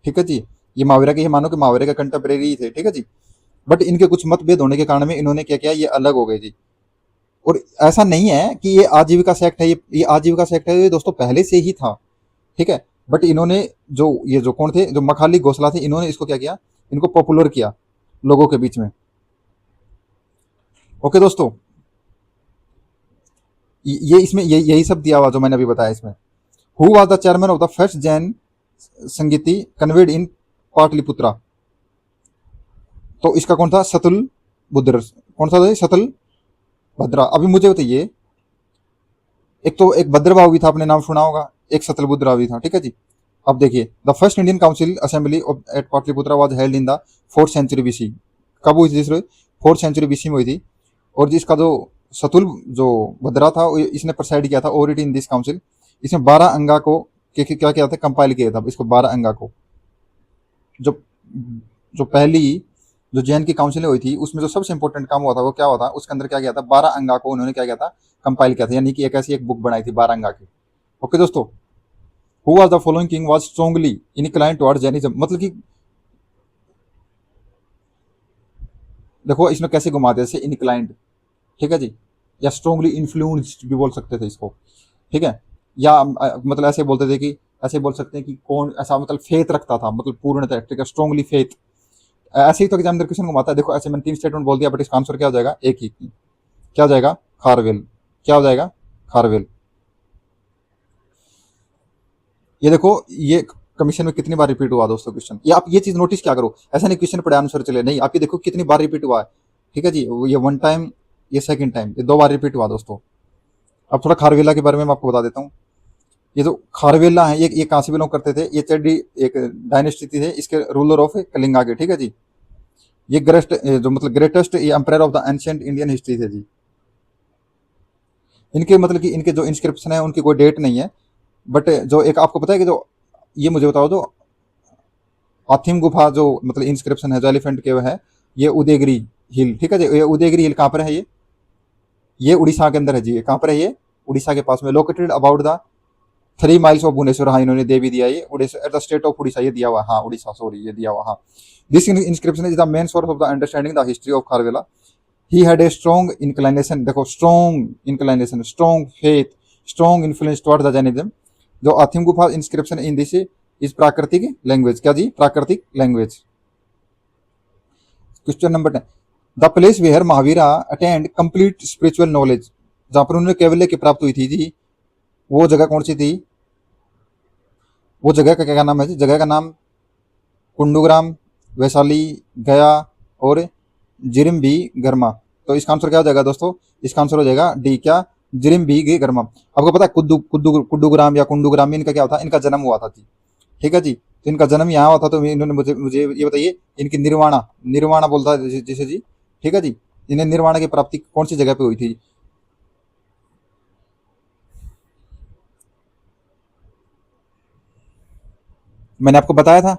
ठीक है जी। ये महावीरा के, ये मानो कि महावीरा के कंटेम्परेरी ही थे, ठीक है जी। बट इनके कुछ मतभेद होने के कारण में इन्होंने क्या किया, ये अलग हो गए जी। और ऐसा नहीं है कि ये आजीविका सेक्ट है, ये आजीविका सेक्ट है, ये दोस्तों पहले से ही था, ठीक है। बट इन्होंने जो कौन थे, जो मखाली घोसला थे, इन्होंने इसको क्या किया, इनको पॉपुलर किया लोगों के बीच में। ओके दोस्तों, ये इसमें यही सब दिया हुआ जो मैंने अभी बताया इसमें। Who was the chairman of the first Jain sangiti convened in Pataliputra, तो इसका कौन था, सतुल बुद्र, कौन सा था, सतुल भद्रा। अभी मुझे बताइए, एक भद्रभाव भी था, आपने नाम सुना होगा, एक सतलभद्रा भी था, ठीक है जी। अब देखिए, the first Indian council assembly of at Pataliputra was held in the 4th century BC. कब हुई थी, 4th सेंचुरी बीसी में हुई थी। और जिसका जो सतुल जो भद्रा था इसने प्रेसाइड किया था over it in this council. इसमें 12 अंगा को क्या किया था, कंपाइल किया था इसको 12 अंगा को। जो जो पहली जो जैन की काउंसिल हुई थी उसमें जो सबसे इंपॉर्टेंट काम हुआ था वो क्या हुआ था, उसके अंदर क्या किया था, 12 अंगा को उन्होंने क्या किया था, कंपाइल किया था, यानी कि एक ऐसी एक बुक बनाई थी 12 अंगा की। ओके दोस्तों, who was the following king was strongly inclined towards Jainism, मतलब कि देखो इसमें कैसे घुमाते जैसे इनक्लाइंड, ठीक है जी, या स्ट्रांगली इन्फ्लुएंस्ड भी बोल सकते थे इसको, ठीक है, या मतलब ऐसे बोलते थे कि ऐसे बोल सकते हैं कि कौन ऐसा मतलब फेथ रखता था, मतलब पूर्णतः, ठीक है, स्ट्रांगली फेथ। ऐसे ही तो एग्जामिनर क्वेश्चन घुमाता है। देखो ऐसे मैंने 3 स्टेटमेंट बोल दिया, बट इसका आंसर क्या हो जाएगा, एक ही, क्या हो जाएगा, खारवेल। क्या हो जाएगा, खारवेल। ये देखो ये कमीशन में कितनी बार रिपीट हुआ दोस्तों क्वेश्चन, ये आप ये चीज नोटिस क्या करो, ऐसा नहीं क्वेश्चन पढ़े आंसर चले, नहीं, आप ये देखो कितनी बार रिपीट हुआ है, ठीक है जी, ये 1 टाइम, ये 2nd टाइम, ये 2 बार रिपीट हुआ दोस्तों। अब थोड़ा खारवेला के बारे में मैं आपको बता देता हूँ। ये जो खारवेला है ये कहाँ से बिलोंग करते थे, ये चड्डी एक डायनेस्टी थी, इसके रूलर ऑफ कलिंगा के, ठीक है जी। ये ग्रेस्ट जो मतलब ग्रेटेस्ट ये empire of the ancient Indian history थे जी। इनके मतलब कि इनके जो इंस्क्रिप्शन है उनकी कोई डेट नहीं है, बट जो एक आपको पता है कि जो ये मुझे बताओ, जो आथिम गुफा जो मतलब इंस्क्रिप्शन है जो एलिफेंट केव है, ये उदयगिरी हिल, ठीक है जी, ये उदयगिरी हिल कहाँ पर है, ये उड़ीसा के अंदर है जी। ये कहाँ पर है, ये उड़ीसा के पास में, located about the 3 miles of Bhubaneswar, हाँ इन्होंने दे भी दिया, ये Orissa at the state of Orissa ये दिया हुआ, हाँ उड़ीसा, सॉरी ये दिया हुआ, हाँ। This inscription is the main source of the understanding the history of Kharavela. He had a strong inclination, देखो strong inclination, strong faith, strong influence toward the Jainism. जो Hathigumpha inscription in this is प्राकृतिक language, क्या जी, प्राकृतिक language. Question number 10, the place where Mahavira attend complete spiritual knowledge, जहां पर उन्हें कैवल्य की प्राप्त हुई थी जी, वो जगह कौन सी थी, वो जगह का क्या नाम है जी, जगह का नाम कुंडूग्राम, वैशाली, गया और जिरिम्बी गर्मा। तो इसका आंसर क्या हो जाएगा दोस्तों, इसका आंसर हो जाएगा डी, क्या, जिरिम्बी गर्मा। आपको पता है कुद्दूग्राम या कुंडूग्राम, इनका क्या होता है, इनका जन्म हुआ था जी, ठीक है जी। तो इनका जन्म यहाँ हुआ था, तो इन्होंने मुझे मुझे ये बताइए, इनकी निर्वाणा, निर्वाणा बोलता है जिसे जी, ठीक है जी, इन्हें निर्वाणा की प्राप्ति कौन सी जगह पे हुई थी। मैंने आपको बताया था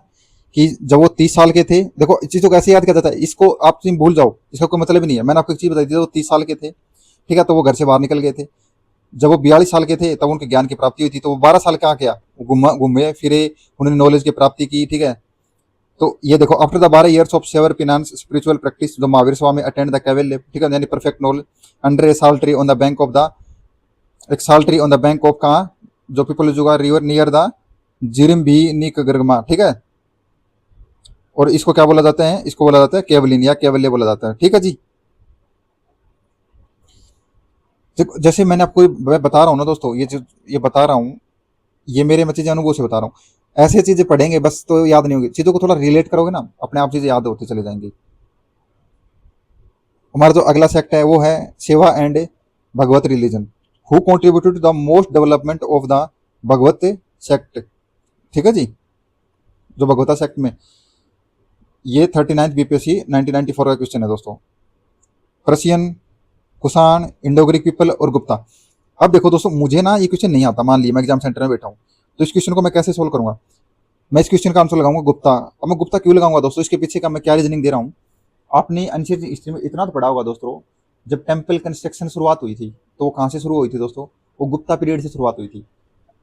कि जब वो 30 साल के थे, देखो इस चीज को कैसे याद किया जाता है, इसको आप तुम भूल जाओ, इसका कोई मतलब ही नहीं है। मैंने आपको एक चीज बताई थी, जब वो 30 साल के थे, ठीक है, तो वो घर से बाहर निकल गए थे। जब वो 42 साल के थे तब उनके ज्ञान की प्राप्ति हुई थी, तो वो 12 साल कहाँ किया, घूमे फिरे, उन्होंने नॉलेज की प्राप्ति की, ठीक है। तो ये देखो, after the 12 years of severe penance spiritual practice, जो महावीर स्वामी अटेंड द कैवल, ठीक है, यानी perfect knowledge, under a sal tree on the bank of the, एक साल tree on the bank of कहाँ, जो पीपल जुगा रिवर नियर द जिरिम भी निक गर्मा, ठीक है। और इसको क्या बोला जाता है, इसको बोला जाता है केवलिन या केवल्य बोला जाता है, ठीक है जी। जैसे मैंने आपको बता रहा हूँ ना दोस्तों, ये बता रहा हूँ, ये मेरे मैं चीजें अनुभव से बता रहा हूँ। ऐसे चीजें पढ़ेंगे बस तो याद नहीं होगी, चीजों को थोड़ा रिलेट करोगे ना, अपने आप चीजें याद होते चले जाएंगे। हमारा जो अगला सेक्ट है वो है Shaiva and Bhagavata religion. Who contributed to the most development of the Bhagavata sect, ठीक है जी, जो भगवता सेक्ट में, ये 39 बीपीएससी 1994 का क्वेश्चन है दोस्तों। Persian, Kushan, Indo Greek people और गुप्ता। अब देखो दोस्तों, मुझे ना ये क्वेश्चन नहीं आता, मान लिया मैं एग्जाम सेंटर में बैठा हूँ, तो इस क्वेश्चन को मैं कैसे सोल्व करूंगा, मैं इस क्वेश्चन का आंसर लगाऊंगा गुप्ता। अब मैं गुप्ता क्यों लगाऊंगा दोस्तों, इसके पीछे का मैं क्या रीजनिंग दे रहा हूँ। आपने एंशिएंट हिस्ट्री में इतना तो पढ़ा होगा दोस्तों, जब टेम्पल कंस्ट्रक्शन शुरुआत हुई थी तो वो कहाँ से शुरू हुई थी दोस्तों, वो गुप्ता पीरियड से शुरुआत हुई थी,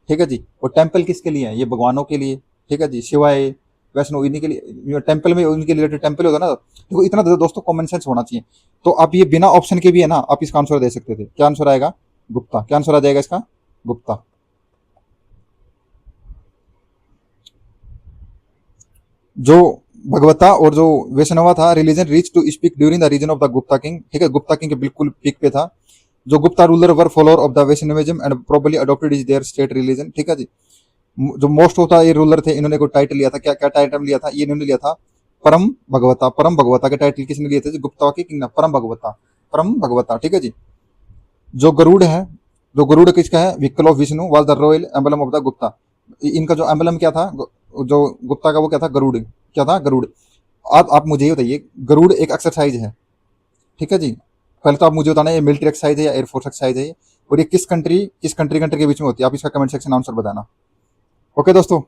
ठीक है जी। और टेम्पल किसके लिए है, ये भगवानों के लिए, ठीक है जी, शिवाय वैष्णो इन्हीं के लिए, टेम्पल में उनके रिलेटेड टेम्पल होता है ना। देखो इतना दोस्तों कॉमन सेंस होना चाहिए। तो आप ये बिना ऑप्शन के भी है ना, आप इसका आंसर दे सकते थे, क्या आंसर आएगा, गुप्ता। क्या आंसर आ जाएगा इसका, गुप्ता। जो भगवता और जो वैष्णवा था religion reach to speak during the region of the Gupta king, ठीक है, गुप्ता किंग के बिल्कुल पीक पे था। जो Gupta ruler were follower of the Vaishnavism and probably adopted is there state religion, ठीक है जी। जो मोस्ट होता ये रूलर थे, इन्होंने कोई टाइटल लिया था, क्या क्या टाइटल लिया था, ये इन्होंने लिया था परम भगवता। परम भगवता के टाइटल किसने लिए थे, गुप्ता के किंग, परम भगवता, परम भगवता, ठीक है जी। जो गरुड़ है, जो गरुड़ किसका है, vehicle of Vishnu was the royal emblem of the Gupta. इनका जो एम्बलम क्या था, जो गुप्ता का, वो क्या था, गरुड़, क्या था, गरुड़। आप मुझे ये बताइए, गरुड़ एक एक्सरसाइज है, ठीक है जी, पहले तो आप मुझे बताना, ये मिलिट्री एक्सरसाइज है या एयरफोर्स एक्सरसाइज है, और ये किस कंट्री के बीच में होती है, आप इसका कमेंट सेक्शन आंसर बताना। ओके दोस्तों,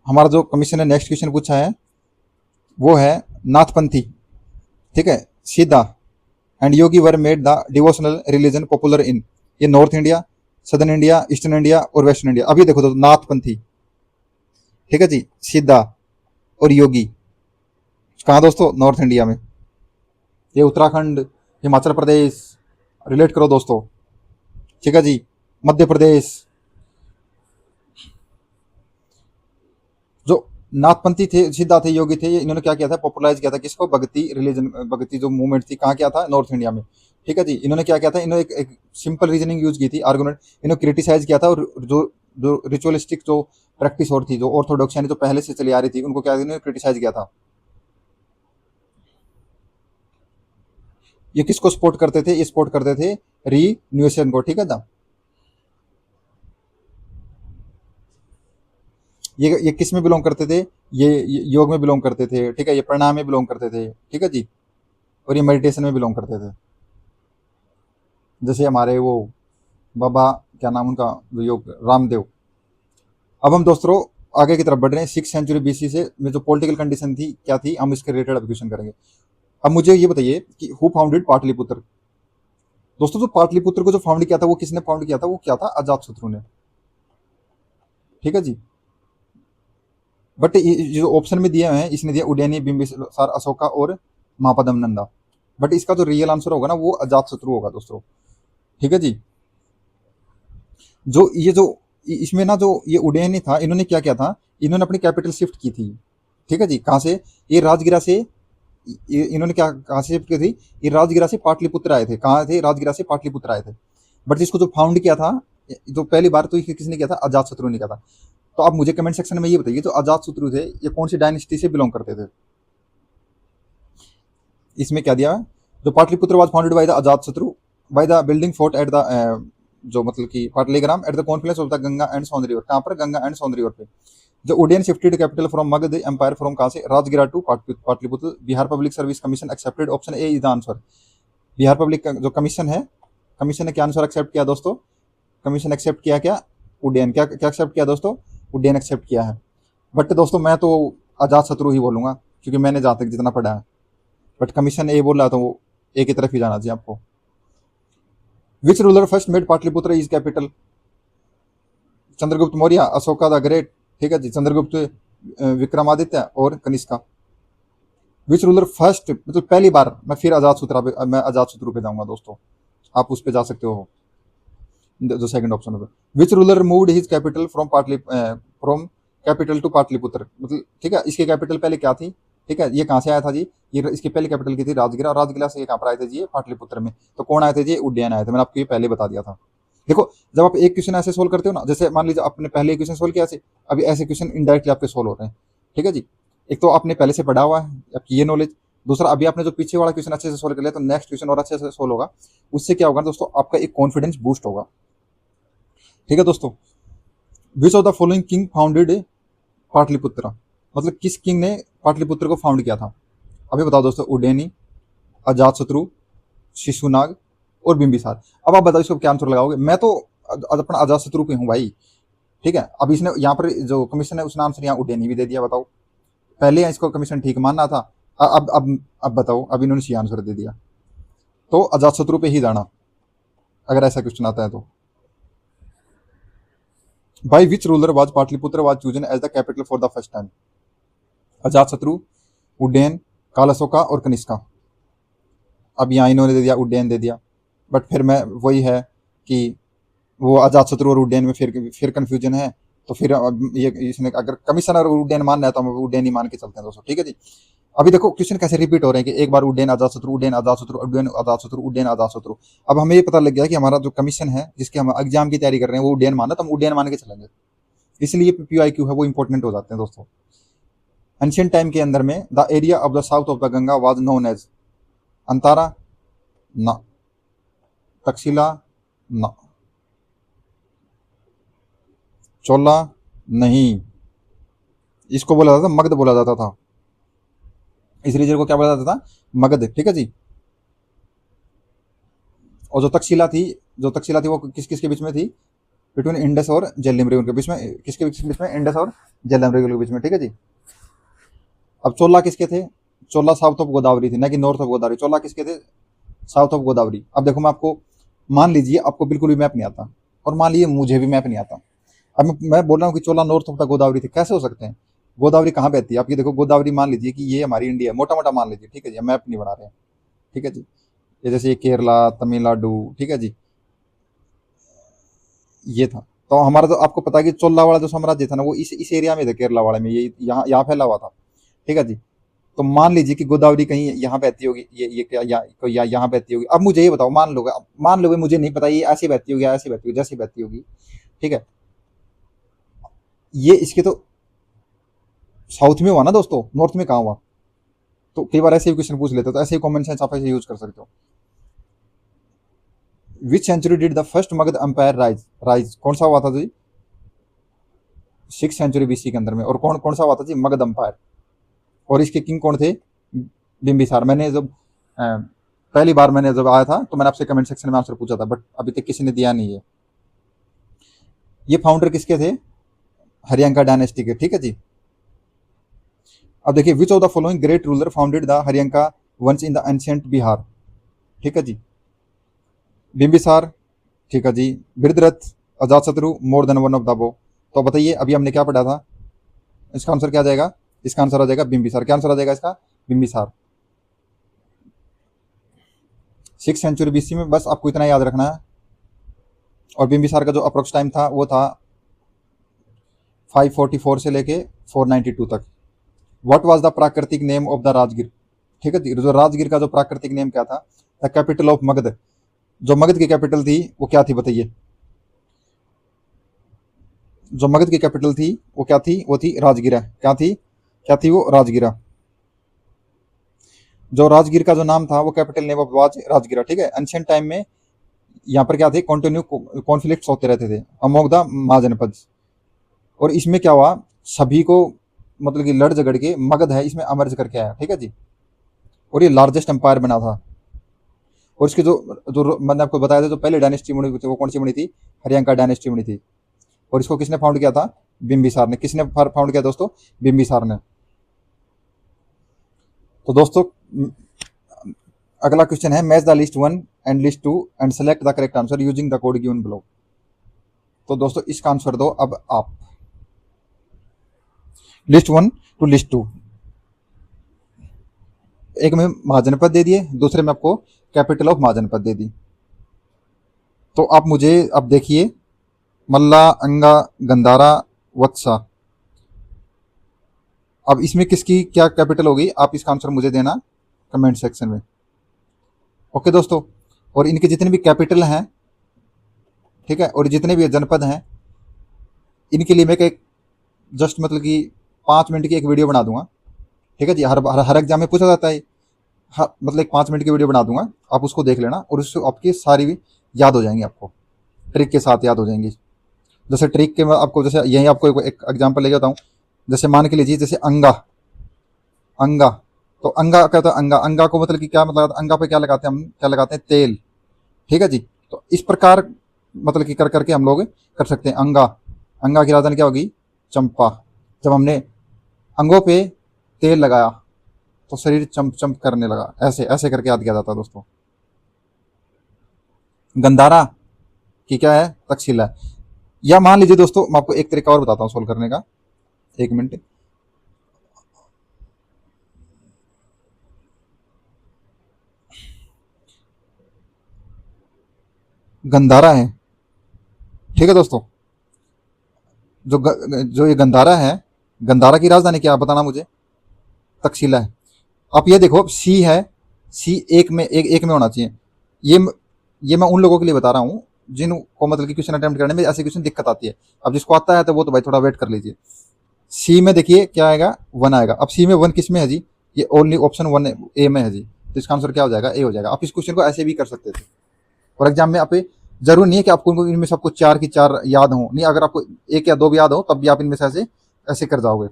हमारा जो कमीशन ने नेक्स्ट क्वेश्चन पूछा है वो है नाथपंथी, ठीक है, Siddha and yogi were made the devotional religion popular in, ये north India, southern India, eastern India और वेस्टर्न इंडिया। अभी देखो दोस्तों, नाथपंथी, ठीक है जी, सीधा और योगी कहाँ दोस्तों, नॉर्थ इंडिया में। ये उत्तराखंड, हिमाचल प्रदेश, रिलेट करो दोस्तों, ठीक है जी, मध्य प्रदेश। जो नाथपंथी थे, सिद्धा थे, योगी थे, ये इन्होंने क्या किया था, पॉपुलराइज किया था किसको, भक्ति रिलीजन, भक्ति जो मूवमेंट थी, कहाँ किया था, नॉर्थ इंडिया में। ठीक है जी, इन्होंने क्या किया था, इन्होंने एक सिंपल रीजनिंग यूज की थी, आर्गुमेंट, इन्होंने क्रिटिसाइज किया था, और जो जो रिचुअलिस्टिक जो प्रैक्टिस और थी, जो ऑर्थोडॉक्स यानी जो पहले से चली आ रही थी, उनको क्या इन्होंने क्रिटिसाइज किया था। ये किसको सपोर्ट करते थे, ये सपोर्ट करते थे रीन्यूएशन को, ठीक है ना। ये किस में बिलोंग करते थे, ये योग में बिलोंग करते थे, ठीक है, ये प्राणायाम में बिलोंग करते थे, ठीक है जी, और ये मेडिटेशन में बिलोंग करते थे। जैसे हमारे वो बाबा, क्या नाम उनका, जो योग, रामदेव। अब हम दोस्तों आगे की तरफ बढ़ रहे हैं, 6th सेंचुरी BC से में जो पॉलिटिकल कंडीशन थी क्या थी, हम इसके रिलेटेड क्वेश्चन करेंगे। अब मुझे ये बताइए कि हु फाउंडेड पाटलिपुत्र। दोस्तों जो पाटलिपुत्र को जो फाउंड किया था, वो किसने फाउंड किया था, वो क्या था, अजात शत्रु ने, ठीक है जी। बट ये जो ऑप्शन में दिए हुए हैं, इसने दिया उडयनी, बिंबिसार, अशोका और महापद्म नंदा। बट इसका जो रियल आंसर होगा ना, वो अजात शत्रु होगा दोस्तों, ठीक है जी। जो इसमें ना, जो ये उडयनी था, इन्होंने क्या किया था, इन्होंने अपनी कैपिटल शिफ्ट की थी, ठीक है जी। कहाँ से, ये राजगिरा से, इन्होंने क्या, कहाँ से शिफ्ट की थी, ये राजगिरा से पाटलिपुत्र आए थे, कहाँ थे, राजगिरा से पाटलिपुत्र आए थे। बट जिसको जो फाउंड किया था, जो पहली बार तो किसने किया था, अजात शत्रु ने किया था। तो आप मुझे कमेंट सेक्शन में ये बताइए, जो अजात शत्रु थे, ये कौन सी डायनेस्टी से बिलोंग करते थे। इसमें क्या दिया, जो Pataliputra was founded by the Ajat Shatru by the building fort at the, जो मतलब कि Pataligram at the confluence of the Ganga and Son river, कहाँ पर, गंगा एंड सोन रिवर पे। जो Udayin shifted capital from Magadh empire from कहाँ से, Rajgira to Pataliputra. Bihar public service commission accepted, option A is the answer. Bihar public जो कमीशन है, कमीशन ने क्या आंसर एक्सेप्ट किया दोस्तों, कमीशन एक्सेप्ट किया क्या, उड्डयन, क्या क्या एक्सेप्ट किया दोस्तों, उड्डयन एक्सेप्ट किया है। बट दोस्तों मैं तो अजात शत्रु ही बोलूंगा, क्योंकि मैंने जहाँ तक जितना पढ़ा है। बट कमीशन ए बोल रहा था, वो ए की तरफ ही जाना चाहिए आपको। Which ruler first made Pataliputra is capital, Chandragupta Maurya, Ashoka the great, ठीक है जी, चंद्रगुप्त, विक्रमादित्य और कनिष्का। विच रूलर फर्स्ट, मतलब पहली बार, मैं अजात शत्रु पे जाऊंगा दोस्तों, आप उस पे जा सकते हो, जो सेकंड ऑप्शन होगा। Which ruler moved his capital from capital to Pataliputra, मतलब ठीक है, इसकी कैपिटल पहले क्या थी, ठीक है, ये कहाँ से आया था जी, ये इसकी पहले कैपिटल की थी राजगिरा, राजगिरा से ये कहाँ पर आए थे जी, ये पाटलिपुत्र में। तो कौन आए थे जी, उड्डयन आए थे, मैंने आपको ये पहले बता दिया था। देखो, जब आप एक क्वेश्चन ऐसे सोल्व करते हो ना, जैसे मान लीजिए आपने पहले क्वेश्चन सोल्व किया ऐसे, अभी ऐसे क्वेश्चन इनडायरेक्टली आपके सोल्व हो रहे हैं, ठीक है जी। एक तो आपने पहले से पढ़ा हुआ है, आपकी ये नॉलेज। दूसरा, अभी आपने जो पीछे वाला क्वेश्चन अच्छे से सोल्व कर लिया, तो नेक्स्ट क्वेश्चन और अच्छे से सोल्व होगा। उससे क्या होगा दोस्तों, आपका एक कॉन्फिडेंस बूस्ट होगा, ठीक है दोस्तों। विच of the following king founded Pataliputra, मतलब किस किंग ने पाटलिपुत्र को फाउंड किया था। अभी बताओ दोस्तों, उडयनी, अजातशत्रु, शिशुनाग और बिंबिसार। अब आप बताओ इसको क्या आंसर लगाओगे। मैं तो अपना अजातशत्रु पे हूँ भाई, ठीक है। अब इसने यहाँ पर जो कमीशन है, उसने आंसर यहाँ उडयनी भी दे दिया। बताओ, पहले इसको कमीशन ठीक मानना था, अब बताओ, अब इन्होंने सी आंसर दे दिया। तो अजातशत्रु पे ही जाना, अगर ऐसा क्वेश्चन आता है तो। By which ruler was Pataliputra was chosen as the capital for the first time, Ajatashatru, Udayin, Kalashoka और कनिष्का। अब यहाँ इन्होंने दे दिया, उड्डयन दे दिया, बट फिर मैं वही है कि वो अजातशत्रु और उड्डयन में फिर कंफ्यूजन है। तो फिर ये इसने अगर कमीशन और उड्डयन मानना है, तो हम उड्डयन ही मान के चलते हैं दोस्तों, ठीक है जी। अभी देखो क्वेश्चन कैसे रिपीट हो रहे हैं कि एक बार उड्डयन अजातशत्रु, उड्डयन अजातशत्रु, उड्डयन अजातशत्रु, उड्डयन अजातशत्रु। अब हमें ये पता लग गया कि हमारा जो कमीशन है, जिसके हम एग्जाम की तैयारी कर रहे हैं, वो उड्डयन मानना, तो हम उड्डयन मान के चलेंगे। इसलिए PYQ है वो इंपॉर्टेंट हो जाते हैं दोस्तों। एंशियंट टाइम के अंदर में the area of the south of the Ganga was known as, अंतारा ना, तक्षशिला ना, चोला नहीं, इसको बोला जाता था मगध, बोला जाता था। इस रीजन को क्या बोला जाता था, मगध, ठीक है जी। और जो तक्षशिला थी वो किस किसके बीच में थी, बिटवीन इंडस और झेलम रिवर के बीच में, किसके बीच में, इंडस और झेलम रिवर के बीच में, ठीक है जी। अब चोला किसके थे, चोला साउथ ऑफ गोदावरी थी, ना कि नॉर्थ ऑफ गोदावरी, चोला किसके थे, साउथ ऑफ गोदावरी। अब देखो मैं आपको, मान लीजिए आपको बिल्कुल भी मैप नहीं आता, और मान लीजिए मुझे भी मैप नहीं आता, अब मैं बोल रहा हूँ कि चोला नॉर्थ ऑफ द गोदावरी थी, कैसे हो सकते हैं, गोदावरी कहाँ बहती है, आप ये देखो गोदावरी मान लीजिए कि ये हमारी इंडिया है, मोटा मोटा मान लीजिए, ठीक है जी, मैप नहीं बना रहे हैं, ठीक है जी। ये जैसे ये केरला, तमिलनाडु, ठीक है जी, ये था। तो हमारा तो आपको पता है कि चोला वाला जो साम्राज्य था ना, वो इस एरिया में था, केरला वाले में, ये यहाँ फैला हुआ था, ठीक है जी। तो मान लीजिए कि गोदावरी कहीं यहाँ बहती होगी, ये क्या यहाँ बहती होगी। अब मुझे ये बताओ, मान लोगे मुझे नहीं पता, ये ऐसी बहती होगी, ऐसी बहती होगी, जैसी बहती होगी, ठीक है। ये इसके तो साउथ में हुआ ना दोस्तों, नॉर्थ में कहाँ हुआ। तो कई बार ऐसे भी क्वेश्चन पूछ लेते हो, तो ऐसे ही कॉमन सेंस आप ऐसे यूज कर सकते हो। Which century did the first Magadh empire rise rise कौन सा हुआ था जी, 6th सेंचुरी बीसी के अंदर में। और कौन कौन सा हुआ था जी, मगध अंपायर। और इसके किंग कौन थे, बिम्बिसार। मैंने जब पहली बार मैंने जब आया था, तो मैंने आपसे कमेंट सेक्शन में आंसर पूछा था, बट अभी तक किसी ने दिया नहीं है। ये फाउंडर किसके थे, हरियांका डायनेस्टी के, ठीक है जी। अब देखिए, which of the following great ruler founded the Haryanka vansh in the ancient Bihar, ठीक है जी। बिम्बिसार, ठीक है जी। Vriddharath, Ajatshatru, more than one of the above. तो बताइए अभी हमने क्या पढ़ा था, इसका आंसर क्या आ जाएगा, इसका आंसर आ जाएगा बिम्बिसार। क्या आंसर आ जाएगा इसका, बिम्बिसार। 6th सेंचुरी बीसी में, बस आपको इतना याद रखना है। और बिम्बिसार का जो अप्रोक्स टाइम था वो था 544 से लेके 492 तक। व्हाट वाज द प्राकृतिक नेम ऑफ द राजगीर, ठीक है जी। जो राजगीर का जो प्राकृतिक नेम क्या था, द कैपिटल ऑफ मगध। जो मगध की कैपिटल थी वो क्या थी बताइए, जो मगध की कैपिटल थी वो क्या थी, वो थी राजगीरा। क्या थी वो, राजगीरा। जो राजगीर का जो नाम था वो कैपिटल नेम ऑफ वाज राजगीरा, ठीक है। एंशिएंट टाइम में यहाँ पर क्या थे, कंटिन्यू कॉन्फ्लिक्ट्स होते रहते थे अमोंग द महाजनपद। और इसमें क्या हुआ, सभी को मतलब कि लड़ झगड़ के मगध है इसमें अमर्ज करके आया, ठीक है जी। और ये लार्जेस्ट एम्पायर बना था। और इसके जो जो मैंने आपको बताया था, जो पहले डायनेस्टी बनी थी वो कौन सी बनी थी, हरियांका डायनेस्टी बनी थी। और इसको किसने फाउंड किया था, बिम्बिसार ने। किसने फाउंड किया दोस्तों, बिम्बिसार ने। तो दोस्तों अगला क्वेश्चन है, match the list 1 and list 2 and select the correct answer using the code given below. तो दोस्तों इसका आंसर दो अब आप, लिस्ट 1 टू लिस्ट 2। एक में महाजनपद दे दिए, दूसरे में आपको कैपिटल ऑफ महाजनपद दे दी। तो आप मुझे अब देखिए, मल्ला, अंगा, गंधारा, वत्सा। अब इसमें किसकी क्या कैपिटल होगी, आप इसका आंसर मुझे देना कमेंट सेक्शन में, ओके दोस्तों। और इनके जितने भी कैपिटल हैं, ठीक है, और जितने भी जनपद हैं, इनके लिए मैं एक जस्ट मतलब कि 5 मिनट की एक वीडियो बना दूंगा, ठीक है जी। हर एग्जाम में पूछा जाता है, मतलब एक 5 मिनट की वीडियो बना दूंगा, आप उसको देख लेना, और उससे आपकी सारी भी याद हो जाएंगी, आपको ट्रिक के साथ याद हो जाएंगी। जैसे ट्रिक के मैं आपको, जैसे यहीं आपको एक एग्जाम्पल ले जाता हूँ। जैसे मान के लीजिए, जैसे अंगा, अंगा, तो अंगा क्या होता है, अंगा, अंगा को मतलब कि क्या मतलब, अंगा पे क्या लगाते हैं हम, क्या लगाते हैं, तेल, ठीक है जी। तो इस प्रकार मतलब कि कर करके हम लोग कर सकते हैं। अंगा, अंगा की राजधानी क्या होगी, चंपा। जब हमने अंगों पे तेल लगाया तो शरीर चमक चमक करने लगा, ऐसे ऐसे करके याद किया जाता है दोस्तों। गंधारा की क्या है, तक्षशिला है। या मान लीजिए दोस्तों, मैं आपको एक तरीका और बताता हूँ सोल्व करने का, 1 मिनट। गंधारा है, ठीक है दोस्तों। जो ये गंधारा है, गंधारा की राजधानी क्या है बताना मुझे, तक्षशिला है। आप ये देखो, सी है, सी एक में होना चाहिए। ये ये मैं उन लोगों के लिए बता रहा हूँ जिनको मतलब कि क्वेश्चन अटेम्प्ट करने में ऐसे क्वेश्चन दिक्कत आती है। अब जिसको आता है तो वो तो भाई थोड़ा वेट कर लीजिए। सी में देखिए क्या आएगा, 1 आएगा। अब सी में 1 किस में है जी, ये ओनली ऑप्शन 1 ए में है जी। तो इसका आंसर क्या हो जाएगा, ए हो जाएगा। आप इस क्वेश्चन को ऐसे भी कर सकते थे, और एग्जाम में आप जरूर नहीं है कि आपको इनमें सबको 4 की 4 याद हो, नहीं, अगर आपको 1 या 2 भी याद हो तब भी आप इनमें से ऐसे ऐसे कर जाओगे।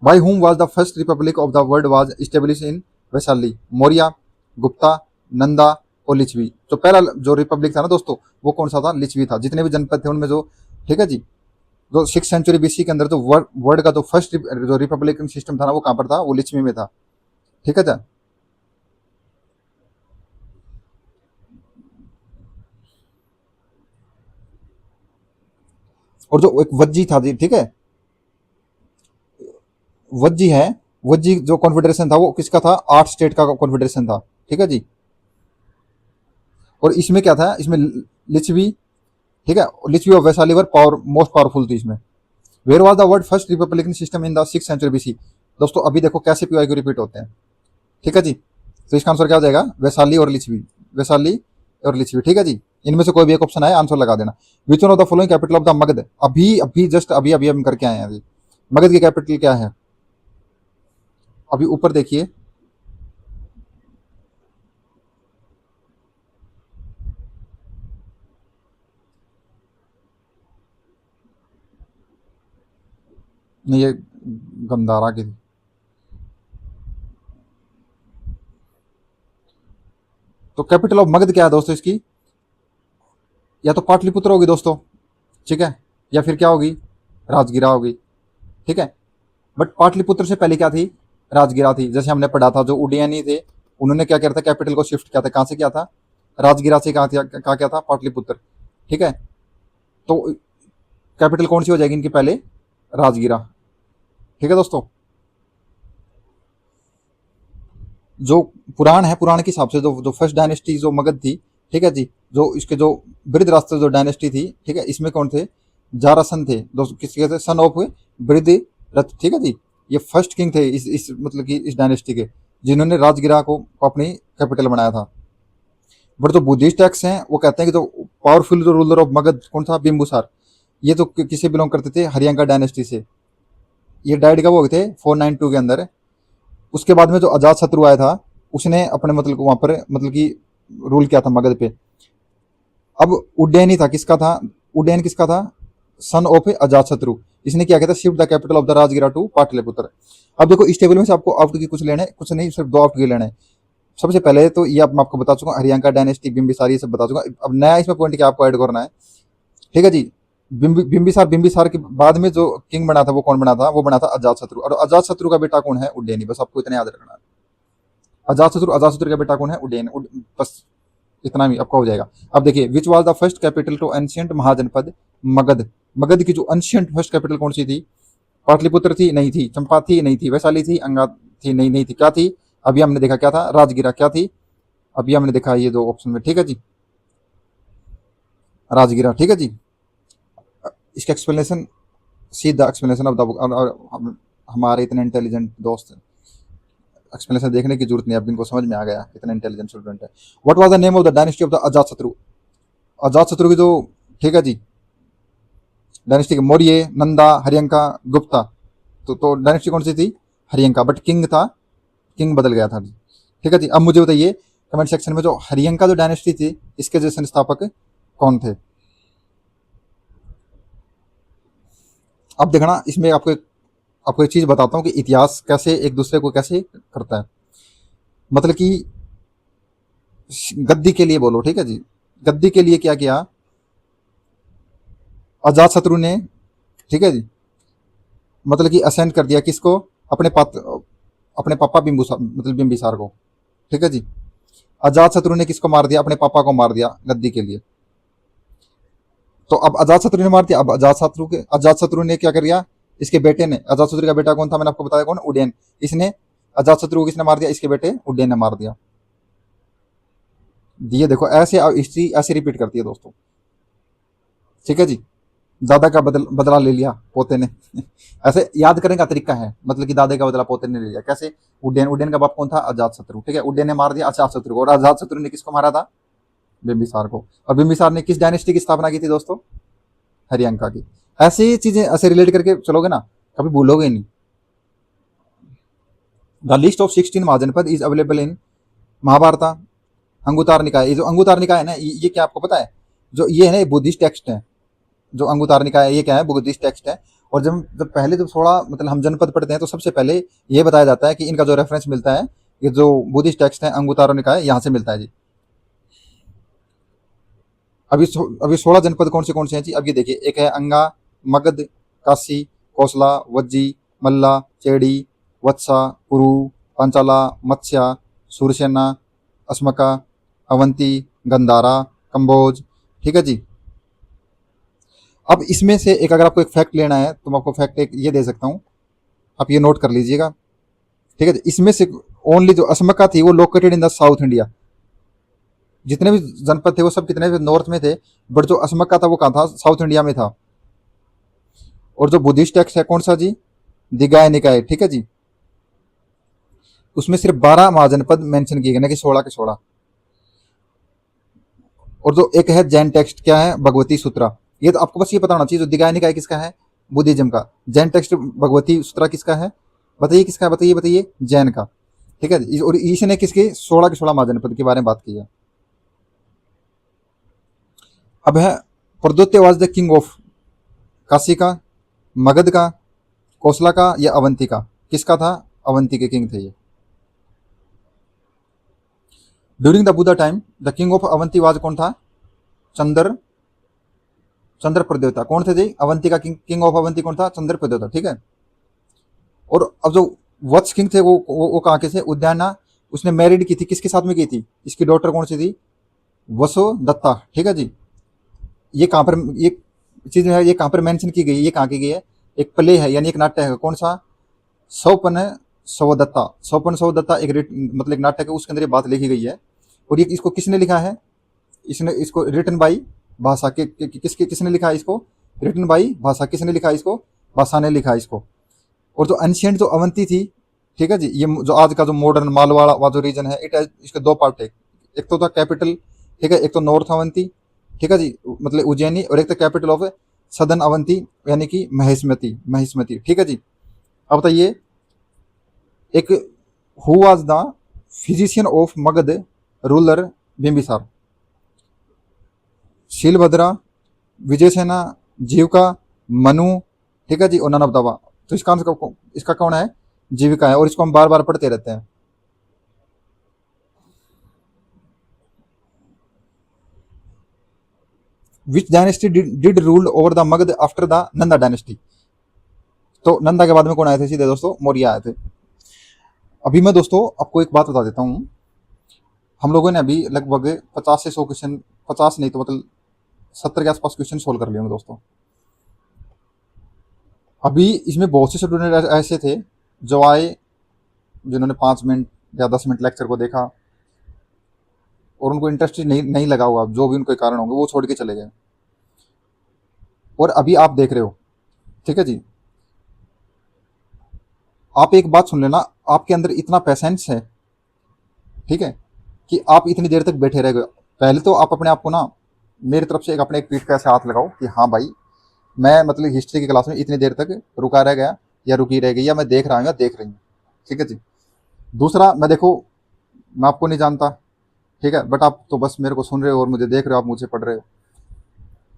By whom was the first republic of the world was established in Vaishali, Maurya, Gupta, Nanda और लिच्छवी। तो पहला जो रिपब्लिक था ना दोस्तों, वो कौन सा था? लिच्छवी था। जितने भी जनपद थे उनमें जो, ठीक है जी, जो 6th सेंचुरी बीसी के अंदर जो वर्ल्ड का जो फर्स्ट जो रिपब्लिकन सिस्टम था ना, वो कहाँ पर था? वो लिच्छवी में था। ठीक है जी। और जो एक वज्जी था जी, ठीक है, वज्जी है, वज्जी जो कॉन्फेडरेशन था वो किसका था? 8 स्टेट का कॉन्फेडरेशन था। ठीक है जी। और इसमें क्या था? इसमें लिच्छवी, ठीक है, लिच्छवी और Vaishali were power most powerful थी इसमें। Where was the world first republican system in the 6th century BC? दोस्तों अभी देखो कैसे पीवाई को रिपीट होते हैं। ठीक है जी। तो इसका आंसर क्या हो जाएगा? वैशाली और लिच्छवी, वैशाली और लिच्छवी। ठीक है जी। इनमें से कोई भी एक ऑप्शन आए, आंसर लगा देना। Which one of the following capital of the Magadh? अभी अभी जस्ट अभी अभी हम करके आए हैं अभी। मगध की कैपिटल क्या है? अभी ऊपर देखिए, नहीं ये गंधारा की थी। तो कैपिटल ऑफ मगध क्या है दोस्तों इसकी? या तो पाटलिपुत्र होगी दोस्तों, ठीक है, या फिर क्या होगी? राजगिरा होगी। ठीक है। बट पाटलिपुत्र से पहले क्या थी? राजगिरा थी। जैसे हमने पढ़ा था, जो उडयनी थे उन्होंने क्या किया था? कैपिटल को शिफ्ट किया था। कहाँ से किया था? राजगिरा से। कहाँ क्या था? पाटलिपुत्र। ठीक है। तो कैपिटल कौन सी हो जाएगी इनकी पहले? राजगिरा। ठीक है दोस्तों। जो पुराण है, पुराण के हिसाब से जो जो फर्स्ट डायनेस्टी जो मगध थी, ठीक है जी, जो इसके जो वृद्धराष्ट्र जो डायनेस्टी थी, ठीक है, इसमें कौन थे? जारासन थे दोस्तों। किसके थे? Son of Vriddharath. ठीक है जी। ये फर्स्ट किंग थे इस मतलब कि इस डायनेस्टी के, जिन्होंने राजगिरा को अपनी कैपिटल बनाया था। बट जो बुद्धिस्ट टेक्स्ट हैं वो कहते हैं कि जो पावरफुल जो रूलर ऑफ मगध कौन था? बिम्बुसार। ये तो किसे बिलोंग करते थे? हरियांका डायनेस्टी से। ये डायड कब हो गए थे? 492 के अंदर। उसके बाद में जो अजात शत्रु आया था, उसने अपने मतलब वहां पर मतलब कि रूल किया था मगध पे। अब उड्डयन ही था, किसका था? उड्डयन किसका था? सन ऑफ अजात शत्रु। इसने क्या किया था? Shift the capital of the राजगिरा टू पाटलिपुत्र। अब देखो इस टेबल में से आपको आउट की कुछ लेने, कुछ नहीं, सिर्फ 2 आउट के लेने। सबसे पहले तो ये मैं आपको बता चुका हूँ, हरियांका डायनेस्टी, बिम्बिसार, ये सब बता चुका। अब नया इसमें पॉइंट क्या आपको ऐड करना है? ठीक है जी। बिम्बिसार, बिम्बिसार के बाद में जो किंग बना था वो कौन बना था? वो बना था अजात शत्रु। और अजात शत्रु का बेटा कौन है? उड्डयनी। बस आपको इतना याद रखना है। अजातशत्रु, अजातशत्रु का बेटा कौन है? उड्डयन। बस इतना भी आपका हो जाएगा। अब देखिए, which was the first capital to ancient mahajanapada Magadh? Magadh की जो एंशियंट फर्स्ट कैपिटल कौन सी थी? पाटलिपुत्र थी? नहीं थी। चंपा थी? नहीं थी। वैशाली थी? अंगा थी? नहीं, नहीं थी। क्या थी? अभी हमने देखा क्या था? राजगिरा। क्या थी? अभी हमने देखा ये 2 ऑप्शन में। ठीक है जी, राजगिरा। ठीक है जी। इसका एक्सप्लेनेशन, सीधा एक्सप्लेनेशन ऑफ द बुक। हमारे इतने इंटेलिजेंट दोस्त, एक्सप्लेनेशन देखने की जरूरत नहीं, अब इनको समझ में आ गया कितना इंटेलिजेंट स्टूडेंट है। What was the name of the dynasty of the Ajat Shatru? अजात शत्रु की जो, ठीक है जी, डायनेस्टी के मौर्य, नंदा, हरियंका, गुप्ता। तो डायनेस्टी कौन सी थी? हरियंका। बट किंग था, किंग बदल गया था जी। ठीक है जी। अब मुझे बताइए कमेंट सेक्शन में, जो हरियंका जो डायनेस्टी थी, इसके जो संस्थापक कौन थे? अब देखना इसमें आपको एक चीज बताता हूँ कि इतिहास कैसे एक दूसरे को कैसे करता है। मतलब कि गद्दी के लिए बोलो, ठीक है जी, गद्दी के लिए क्या किया अजात शत्रु ने? ठीक है जी। मतलब कि असेंड कर दिया किसको? अपने अपने पापा बिंबुसार, मतलब बिंबिसार को। ठीक है जी। अजात शत्रु ने किसको मार दिया? अपने पापा को मार दिया गद्दी के लिए। तो अब अजात शत्रु ने मार दिया। अब अजात शत्रु ने क्या कर दिया? इसके बेटे ने, अजात शत्रु का बेटा कौन था? मैंने आपको बताया कौन? उडयन। इसने अजात शत्रु को किसने मार दिया? इसके बेटे उडयन ने मार दिया। ये देखो ऐसे हिस्ट्री ऐसे रिपीट करती है दोस्तों। ठीक है जी। दादा का बदला ले लिया पोते ने। ऐसे याद करने का तरीका है, मतलब कि दादे का बदला पोते ने ले लिया। कैसे? उड्डयन। उड्डयन का बाप कौन था? अजात शत्रु। ठीक है। उड्डयन ने मार दिया अजात शत्रु को, और अजात शत्रु ने किसको मारा था? बिंबिसार को। और बिंबिसार ने किस डायनेस्टी की स्थापना की थी दोस्तों? हरियंका की। ऐसी चीजें ऐसे रिलेट करके चलोगे ना, कभी भूलोगे नहीं। The list of 16 mahajanapada is available in Mahabharata Anguttara Nikaya. ये जो अंगुतार निकाय है ना, ये क्या आपको पता है? जो ये है ना, ये बुद्धिस्ट टेक्स्ट है। जो अंगुतार निकाय है, ये क्या है? बुद्धिस्ट टेक्स्ट है। और जब जब पहले जब थोड़ा मतलब हम जनपद पढ़ते हैं, तो सबसे पहले ये बताया जाता है कि इनका जो रेफरेंस मिलता है ये जो बुद्धिस्ट टेक्स्ट है अंगुतारो निकाय, यहाँ से मिलता है जी। अभी 16 जनपद कौन से हैं जी? अब ये देखिए, एक है अंगा, मगध, काशी, कौशला, वज्जी, मल्ला, चेड़ी, वत्सा, कुरु, पांचाला, मत्स्या, सूरसेना, अस्मका, अवंती, गंधारा, कंबोज। ठीक है जी। अब इसमें से एक, अगर आपको एक फैक्ट लेना है तो मैं आपको फैक्ट एक ये दे सकता हूँ, आप ये नोट कर लीजिएगा। ठीक है जी। इसमें से ओनली जो अस्मका थी वो located in the south India. जितने भी जनपद थे वो सब कितने भी नॉर्थ में थे, बट जो अस्मका था वो कहाँ था? साउथ इंडिया में था। और जो बुद्धिस्ट टेक्स्ट है कौन सा जी? दिगाय निकाय। ठीक है जी। उसमें सिर्फ 12 महाजनपद मेंशन किए गए, ना कि 16 के 16। और जो एक है जैन टेक्स्ट, क्या है? भगवती सूत्रा। ये तो आपको बस ये पता होना चाहिए, जो दिगाय निकाय किसका है? बुद्धिज्म का। जैन टेक्स्ट भगवती सूत्रा किसका है? बताइए किसका है? बताइए जैन का। ठीक है। और इसने किसके? 16 के 16 महाजनपद के बारे में बात की है। अब है Pradyota was the king of, Kashi का, मगध का, कौशला का, या अवंती का? किसका था? अवंती के किंग थे ये। During the Buddha time the king of Avanti was कौन था? चंद्र प्रद्योता। कौन थे जी? अवंती का किंग ऑफ अवंती कौन था? चंद्र प्रद्योता। ठीक है। और अब जो वत्स किंग थे वो कहाँ के थे? उद्याना। उसने मैरिड की थी, किसके साथ में की थी? इसकी डॉटर कौन सी थी? वसो दत्ता। ठीक है जी। ये कहाँ पर, ये चीज है, ये कहाँ पर मेंशन की गई है? ये कहाँ की गई है? एक प्ले है, यानी एक नाट्य है। कौन सा? सौपन सवदत्ता। सौपन सवदत्ता एक मतलब एक नाटक है, उसके अंदर ये बात लिखी गई है। और ये इसको किसने लिखा है? इसने इसको रिटन बाई भाषा के, किसने लिखा है इसको? रिटन बाई भाषा। किसने लिखा है इसको? भाषा ने लिखा है इसको। और जो एंशियंट जो अवंती थी, ठीक है जी, ये जो आज का जो मॉडर्न मालवाड़ा वा जो रीजन है, इसके दो पार्ट है। एक तो था कैपिटल, ठीक है, एक तो नॉर्थ अवंती, ठीक है जी, मतलब उज्जैनी, और एक तो कैपिटल ऑफ सदर्न अवंती, यानी कि महिष्मती। ठीक है जी। अब बताइए, एक who was the physician of Magadh ruler Bimbisara? Shilabhadra, Vijaysena, Jivika, Manu, ठीक है जी, और ननबदवा। तो इसका आंसर इसका कौन है? जीविका है। और इसको हम बार बार पढ़ते रहते हैं। विच dynasty did rule over the Magadh after the Nanda dynasty? तो नंदा के बाद में कौन आए थे? सीधे दोस्तों मौर्य आए थे। अभी मैं दोस्तों आपको एक बात बता देता हूँ। हम लोगों ने अभी लगभग 50 से 100 क्वेश्चन, 50 नहीं तो मतलब 70 के आसपास क्वेश्चन सोल्व कर लिए होंगे दोस्तों। अभी इसमें बहुत से स्टूडेंट ऐसे थे जो आए, जिन्होंने 5 मिनट या 10 मिनट लेक्चर को देखा और उनको इंटरेस्ट नहीं लगा होगा, जो भी उनके कारण होंगे, वो छोड़ के चले गए। और अभी आप देख रहे हो, ठीक है जी। आप एक बात सुन लेना, आपके अंदर इतना पेशेंस है, ठीक है, कि आप इतनी देर तक बैठे रह गए। पहले तो आप अपने आप को ना, मेरी तरफ से अपने एक पीठ पे ऐसे हाथ लगाओ कि हाँ भाई, मैं मतलब हिस्ट्री की क्लास में इतनी देर तक रुका रह गया या रुकी रह गई, या मैं देख रहा हूँ या देख रही हूँ। ठीक है जी। दूसरा, मैं देखो, मैं आपको नहीं जानता, ठीक है, बट आप तो बस मेरे को सुन रहे हो और मुझे देख रहे हो, आप मुझे पढ़ रहे हो।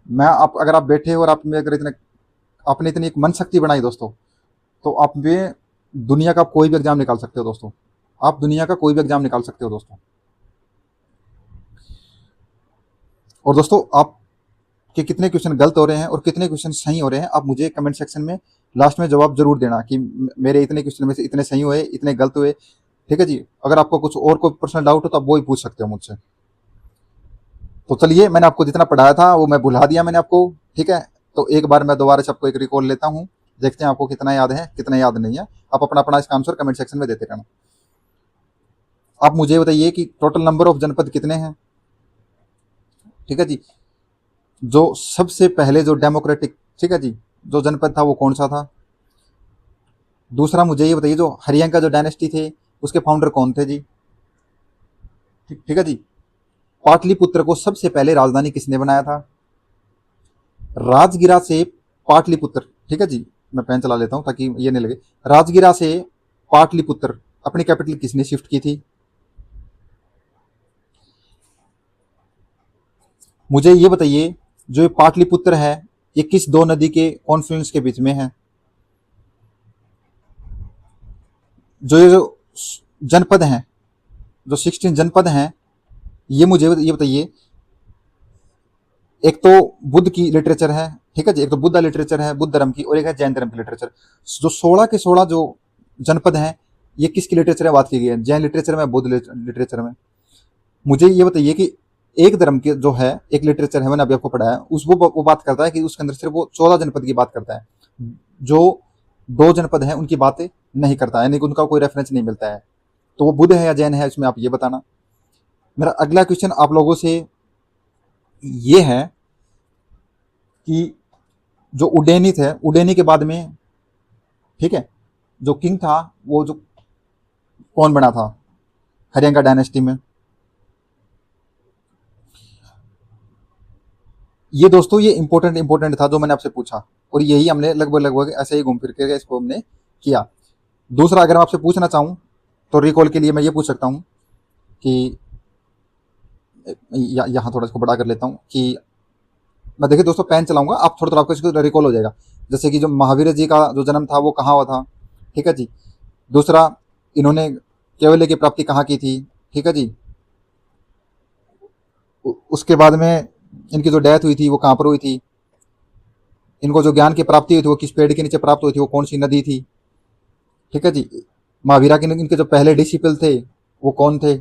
मैं आप अगर आप बैठे हो और आप में अगर इतने, आपने इतनी एक मन शक्ति बनाई दोस्तों, तो आप में दुनिया का कोई भी एग्जाम निकाल सकते हो दोस्तों। आप दुनिया का कोई भी एग्जाम निकाल सकते हो दोस्तों। और दोस्तों, आप कि कितने क्वेश्चन गलत हो रहे हैं और कितने क्वेश्चन सही हो रहे हैं, आप मुझे कमेंट सेक्शन में लास्ट में जवाब जरूर देना कि मेरे इतने क्वेश्चन में से इतने सही हुए, इतने गलत हुए। ठीक है जी। अगर आपको कुछ और कोई पर्सनल डाउट हो तो आप वो ही पूछ सकते हो मुझसे। तो चलिए, मैंने आपको जितना पढ़ाया था वो मैं भुला दिया मैंने आपको, ठीक है। तो एक बार मैं दोबारा से आपको एक रिकॉल लेता हूँ, देखते हैं आपको कितना याद है कितना याद नहीं है। आप अपना अपना इसका आंसर कमेंट सेक्शन में देते रहना। आप मुझे बताइए कि टोटल नंबर ऑफ जनपद कितने हैं? ठीक है जी। जो सबसे पहले जो डेमोक्रेटिक, ठीक है जी, जो जनपद था वो कौन सा था? दूसरा, मुझे ये बताइए, जो हरियांका जो डायनेस्टी थे उसके फाउंडर कौन थे जी? ठीक है जी। पाटलिपुत्र को सबसे पहले राजधानी किसने बनाया था? राजगिरा से पाटलिपुत्र, ठीक है जी, मैं पेन चला लेता हूं ताकि ये नहीं लगे। राजगिरा से पाटलिपुत्र अपनी कैपिटल किसने शिफ्ट की थी? मुझे ये बताइए, जो ये पाटलिपुत्र है ये किस दो नदी के कॉन्फ्लुएंस के बीच में है? जो ये जो जनपद हैं जो 16 जनपद हैं, ये मुझे ये बताइए, एक तो बुद्ध की लिटरेचर है, ठीक है जी, एक तो बुद्ध लिटरेचर है बुद्ध धर्म की, और एक है जैन धर्म की लिटरेचर। जो 16 के 16 जो जनपद हैं, ये किसकी लिटरेचर में बात की गई है? जैन लिटरेचर में, बुद्ध लिटरेचर में। मुझे ये बताइए कि एक धर्म के जो है, एक लिटरेचर है, मैंने अभी आपको पढ़ाया, उस वो बात करता है कि उसके अंदर सिर्फ वो 14 जनपद की बात करता है, जो 2 जनपद हैं उनकी बातें नहीं करता है, यानी कि उनका कोई रेफरेंस नहीं मिलता है। तो वो बुद्ध है या जैन है, इसमें आप ये बताना। मेरा अगला क्वेश्चन आप लोगों से ये है कि जो उडेनी थे, उडेनी के बाद में, ठीक है, जो किंग था वो जो कौन बना था हरियांगा डायनेस्टी में? ये दोस्तों ये इंपॉर्टेंट था जो मैंने आपसे पूछा, और यही हमने लगभग ऐसे ही घूम फिर के इसको हमने किया। दूसरा अगर मैं आपसे पूछना चाहूँ तो रिकॉल के लिए मैं ये पूछ सकता हूँ कि यहाँ थोड़ा इसको बड़ा कर लेता हूँ कि मैं देखिए दोस्तों पेन चलाऊंगा, आप थोड़ा थोड़ा आपको इसको रिकॉल हो जाएगा। जैसे कि जो महावीर जी का जो जन्म था वो कहाँ हुआ था, ठीक है जी। दूसरा, इन्होंने कैवल्य की प्राप्ति कहाँ की थी, ठीक है जी। उसके बाद में इनकी जो डेथ हुई थी वो कहाँ पर हुई थी। इनको जो ज्ञान की प्राप्ति हुई थी वो किस पेड़ के नीचे प्राप्त हुई थी, वो कौन सी नदी थी, ठीक है जी। महावीरा के इनके जो पहले डिसिपल थे वो कौन थे।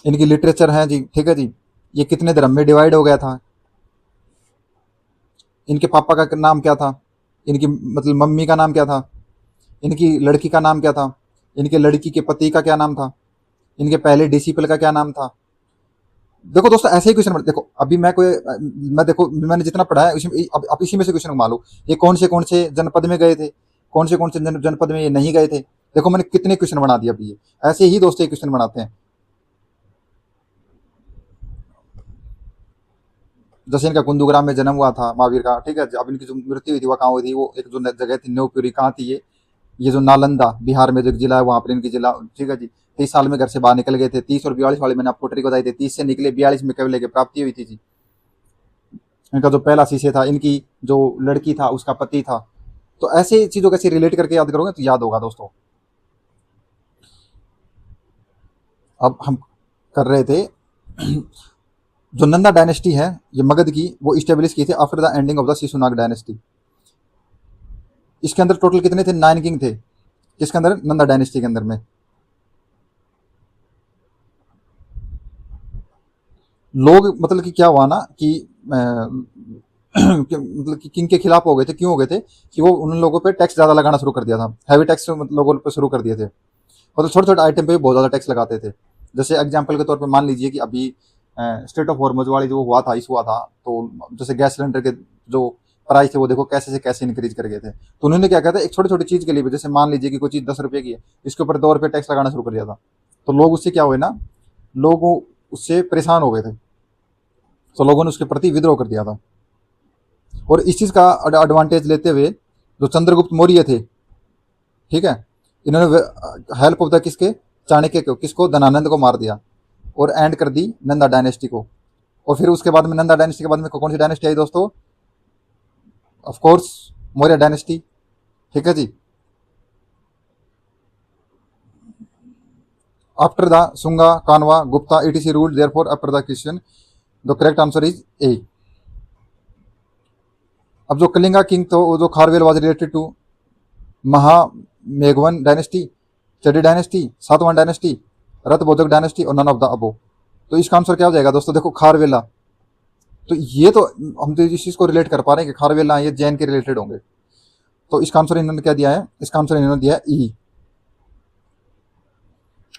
इनकी लिटरेचर है जी, ठीक है जी। ये कितने धर्म में डिवाइड हो गया था। इनके पापा का नाम क्या था, इनकी मतलब मम्मी का नाम क्या था, इनकी लड़की का नाम क्या था, इनके लड़की के पति का क्या नाम था, इनके पहले डिसिपल का क्या नाम था। देखो दोस्तों ऐसे ही क्वेश्चन, देखो अभी मैं देखो मैंने जितना पढ़ा है अब इसी में से क्वेश्चन घुमा लो। ये कौन से जनपद में गए थे, कौन से जनपद में ये नहीं गए थे। देखो मैंने कितने क्वेश्चन बना दिए अभी, ये ऐसे ही दोस्तों ये क्वेश्चन बनाते हैं। जैसे इनका कुंदूग्राम में जन्म हुआ था महावीर का, ठीक है। अब इनकी जो मृत्यु हुई थी वो कहाँ हुई थी, वो एक जो जगह थी न्योपुरी, कहाँ थी ये जो नालंदा बिहार में जो एक जिला है वहां पर इनकी जिला, ठीक है जी। 30 साल में घर से बाहर निकल गए थे। 30 और 42 वाले मैंने आपको ट्रिक बताई थी। 30 से निकले, 42 में कैवल्य की प्राप्ति हुई थी जी। इनका जो पहला शिष्य था, इनकी जो लड़की था उसका पति था। तो ऐसे चीजों कैसे रिलेट करके याद करोगे तो याद होगा दोस्तों। अब हम कर रहे थे जो नंदा डायनेस्टी है ये मगध की, वो इस्टेब्लिश की थी after the ending of the Shishunaga dynasty. इसके अंदर टोटल कितने थे? 9 किंग थे। किसके अंदर? नंदा डायनेस्टी के अंदर में। लोग मतलब कि क्या हुआ ना कि मतलब कि किंग के खिलाफ हो गए थे। क्यों हो गए थे? कि वो उन लोगों पे टैक्स ज्यादा लगाना शुरू कर दिया था। हैवी टैक्स लोगों पे शुरू कर दिए थे, मतलब छोटे छोटे आइटम पे भी बहुत ज्यादा टैक्स लगाते थे। जैसे एग्जाम्पल के तौर पे मान लीजिए कि अभी स्टेट ऑफ हॉर्मुज वाली जो हुआ था, इशू हुआ था, तो जैसे गैस सिलेंडर के जो प्राइस थे वो देखो कैसे से कैसे इंक्रीज कर गए थे। तो उन्होंने क्या किया था, एक छोटी छोटी चीज के लिए भी, जैसे मान लीजिए कि कोई चीज 10 रुपए की है, इसके ऊपर 2 रुपए टैक्स लगाना शुरू कर दिया था। तो लोग उससे क्या हुए ना, लोग उससे परेशान हो गए थे, तो लोगों ने उसके प्रति विद्रोह कर दिया था। और इस चीज का एडवांटेज लेते हुए जो चंद्रगुप्त मौर्य थे, ठीक है, इन्होंने हेल्प ऑफ द किसके, चाणक्य को, किसको, धनानंद को मार दिया और एंड कर दी नंदा डायनेस्टी को। और फिर उसके बाद में नंदा डायनेस्टी के बाद में कौन सी डायनेस्टी आई दोस्तों? ऑफ कोर्स मौर्य डायनेस्टी, ठीक है जी। After the Sunga Kanva Gupta ETC ruled therefore after the question the correct answer is A. अब जो कलिंगा किंग तो जो खारवेल वाज रिलेटेड टू महामेघवन डायनेस्टी, चडी डायनेस्टी, सातवां डायनेस्टी, रतबोधक डायनेस्टी, और नन ऑफ द अबो। तो इसका आंसर क्या हो जाएगा दोस्तों? देखो खारवेला। तो ये तो हम तो इस चीज को रिलेट कर पा रहे हैं कि खारवेला ये जैन के रिलेटेड होंगे। तो इसका आंसर इन्होंने क्या दिया है? इसका आंसर इन्होंने दिया है ई।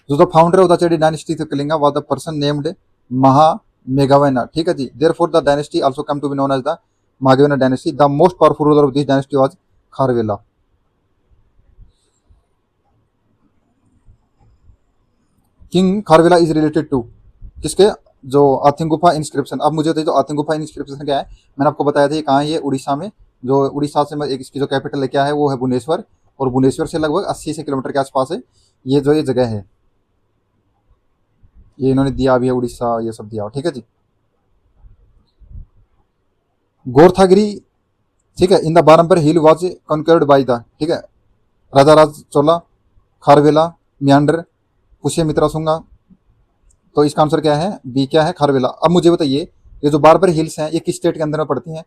जो the founder of the Chedi dynasty थे Kalinga was the person named महामेघावना, ठीक है जी। Therefore the dynasty also come to be known as the Mahagavena dynasty. The most powerful ruler of this dynasty was Kharavela. King Kharavela is related to किसके? जो आथिंग गुफा inscription. अब मुझे बताइए, तो आथिंग गुफा इंस्क्रिप्शन क्या है? मैंने आपको बताया था ये कहाँ है, ये उड़ीसा में। जो उड़ीसा से एक इसकी जो कैपिटल है क्या है, वो है भुवनेश्वर। और भुवनेश्वर से लगभग 80 से किलोमीटर के आसपास है ये जो ये जगह है। ये इन्होंने दिया भी है, उड़ीसा ये सब दिया, ठीक है जी। गोरथागिरी, ठीक है, in the Barabar hill was conquered by the, ठीक है, राजा राज चोला, खारवेला, मियांडर, पुष्यमित्रा सुंगा। तो इसका आंसर क्या है, बी क्या है, खारवेला। अब मुझे बताइए ये जो बारबर हिल्स हैं ये किस स्टेट के अंदर में पड़ती हैं,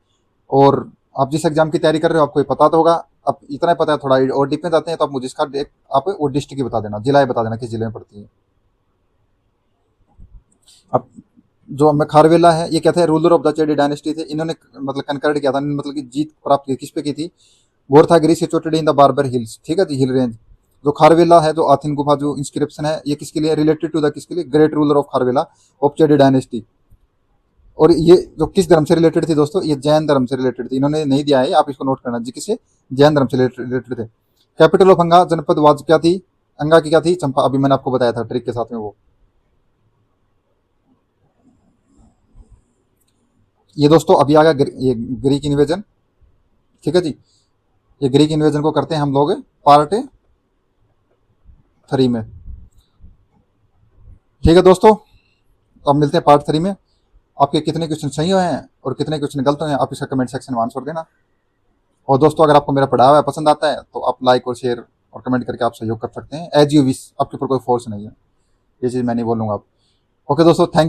और आप जिस एग्जाम की तैयारी कर रहे हो आपको ये पता तो होगा। अब इतना ही पता है, थोड़ा और डीप में जाते हैं तो आप मुझे इसका आप वो डिस्ट्रिक्ट ही बता देना, जिला बता देना किस जिले में पड़ती है। अब जो मैं खारवेला है ये क्या थे, रूलर ऑफ द चेडी डायनेस्टी थे। इन्होंने मतलब कनकर्ड किया था, मतलब कि जीत प्राप्त की किस पे की थी, Gorathagiri situated in the Barabar hills, ठीक है जी, हिल रेंज। जो खारवेला है, जो आथिन गुफा जो इंस्क्रिप्शन है, ये किसके लिए रिलेटेड टू द, किसके लिए, great ruler of Kharavela of Chedi dynasty. और ये जो किस धर्म से रिलेटेड थी दोस्तों, ये जैन धर्म से रिलेटेड थी। इन्होंने नहीं दिया है, आप इसको नोट करना जी, किससे, जैन धर्म से रिलेटेड थे। कैपिटल ऑफ अंगा जनपद वाज क्या थी, अंगा की क्या थी, चंपा। अभी मैंने आपको बताया था ट्रिक के साथ में वो। ये दोस्तों अभी आ गया ये ग्रीक इन्वेजन, ठीक है जी। ये ग्रीक इन्वेजन को करते हैं हम लोग पार्ट 3 में, ठीक है दोस्तों। अब मिलते हैं पार्ट 3 में। आपके कितने क्वेश्चन सही हुए हैं और कितने क्वेश्चन गलत हुए हैं आप इसका कमेंट सेक्शन में आंसर देना। और दोस्तों अगर आपको मेरा पढ़ाया हुआ पसंद आता है तो आप लाइक और शेयर और कमेंट करके आप सहयोग कर सकते हैं, एज यू विश, आपके ऊपर कोई फोर्स नहीं है, ये चीज़ मैं नहीं बोलूँगा आप। ओके दोस्तों, थैंक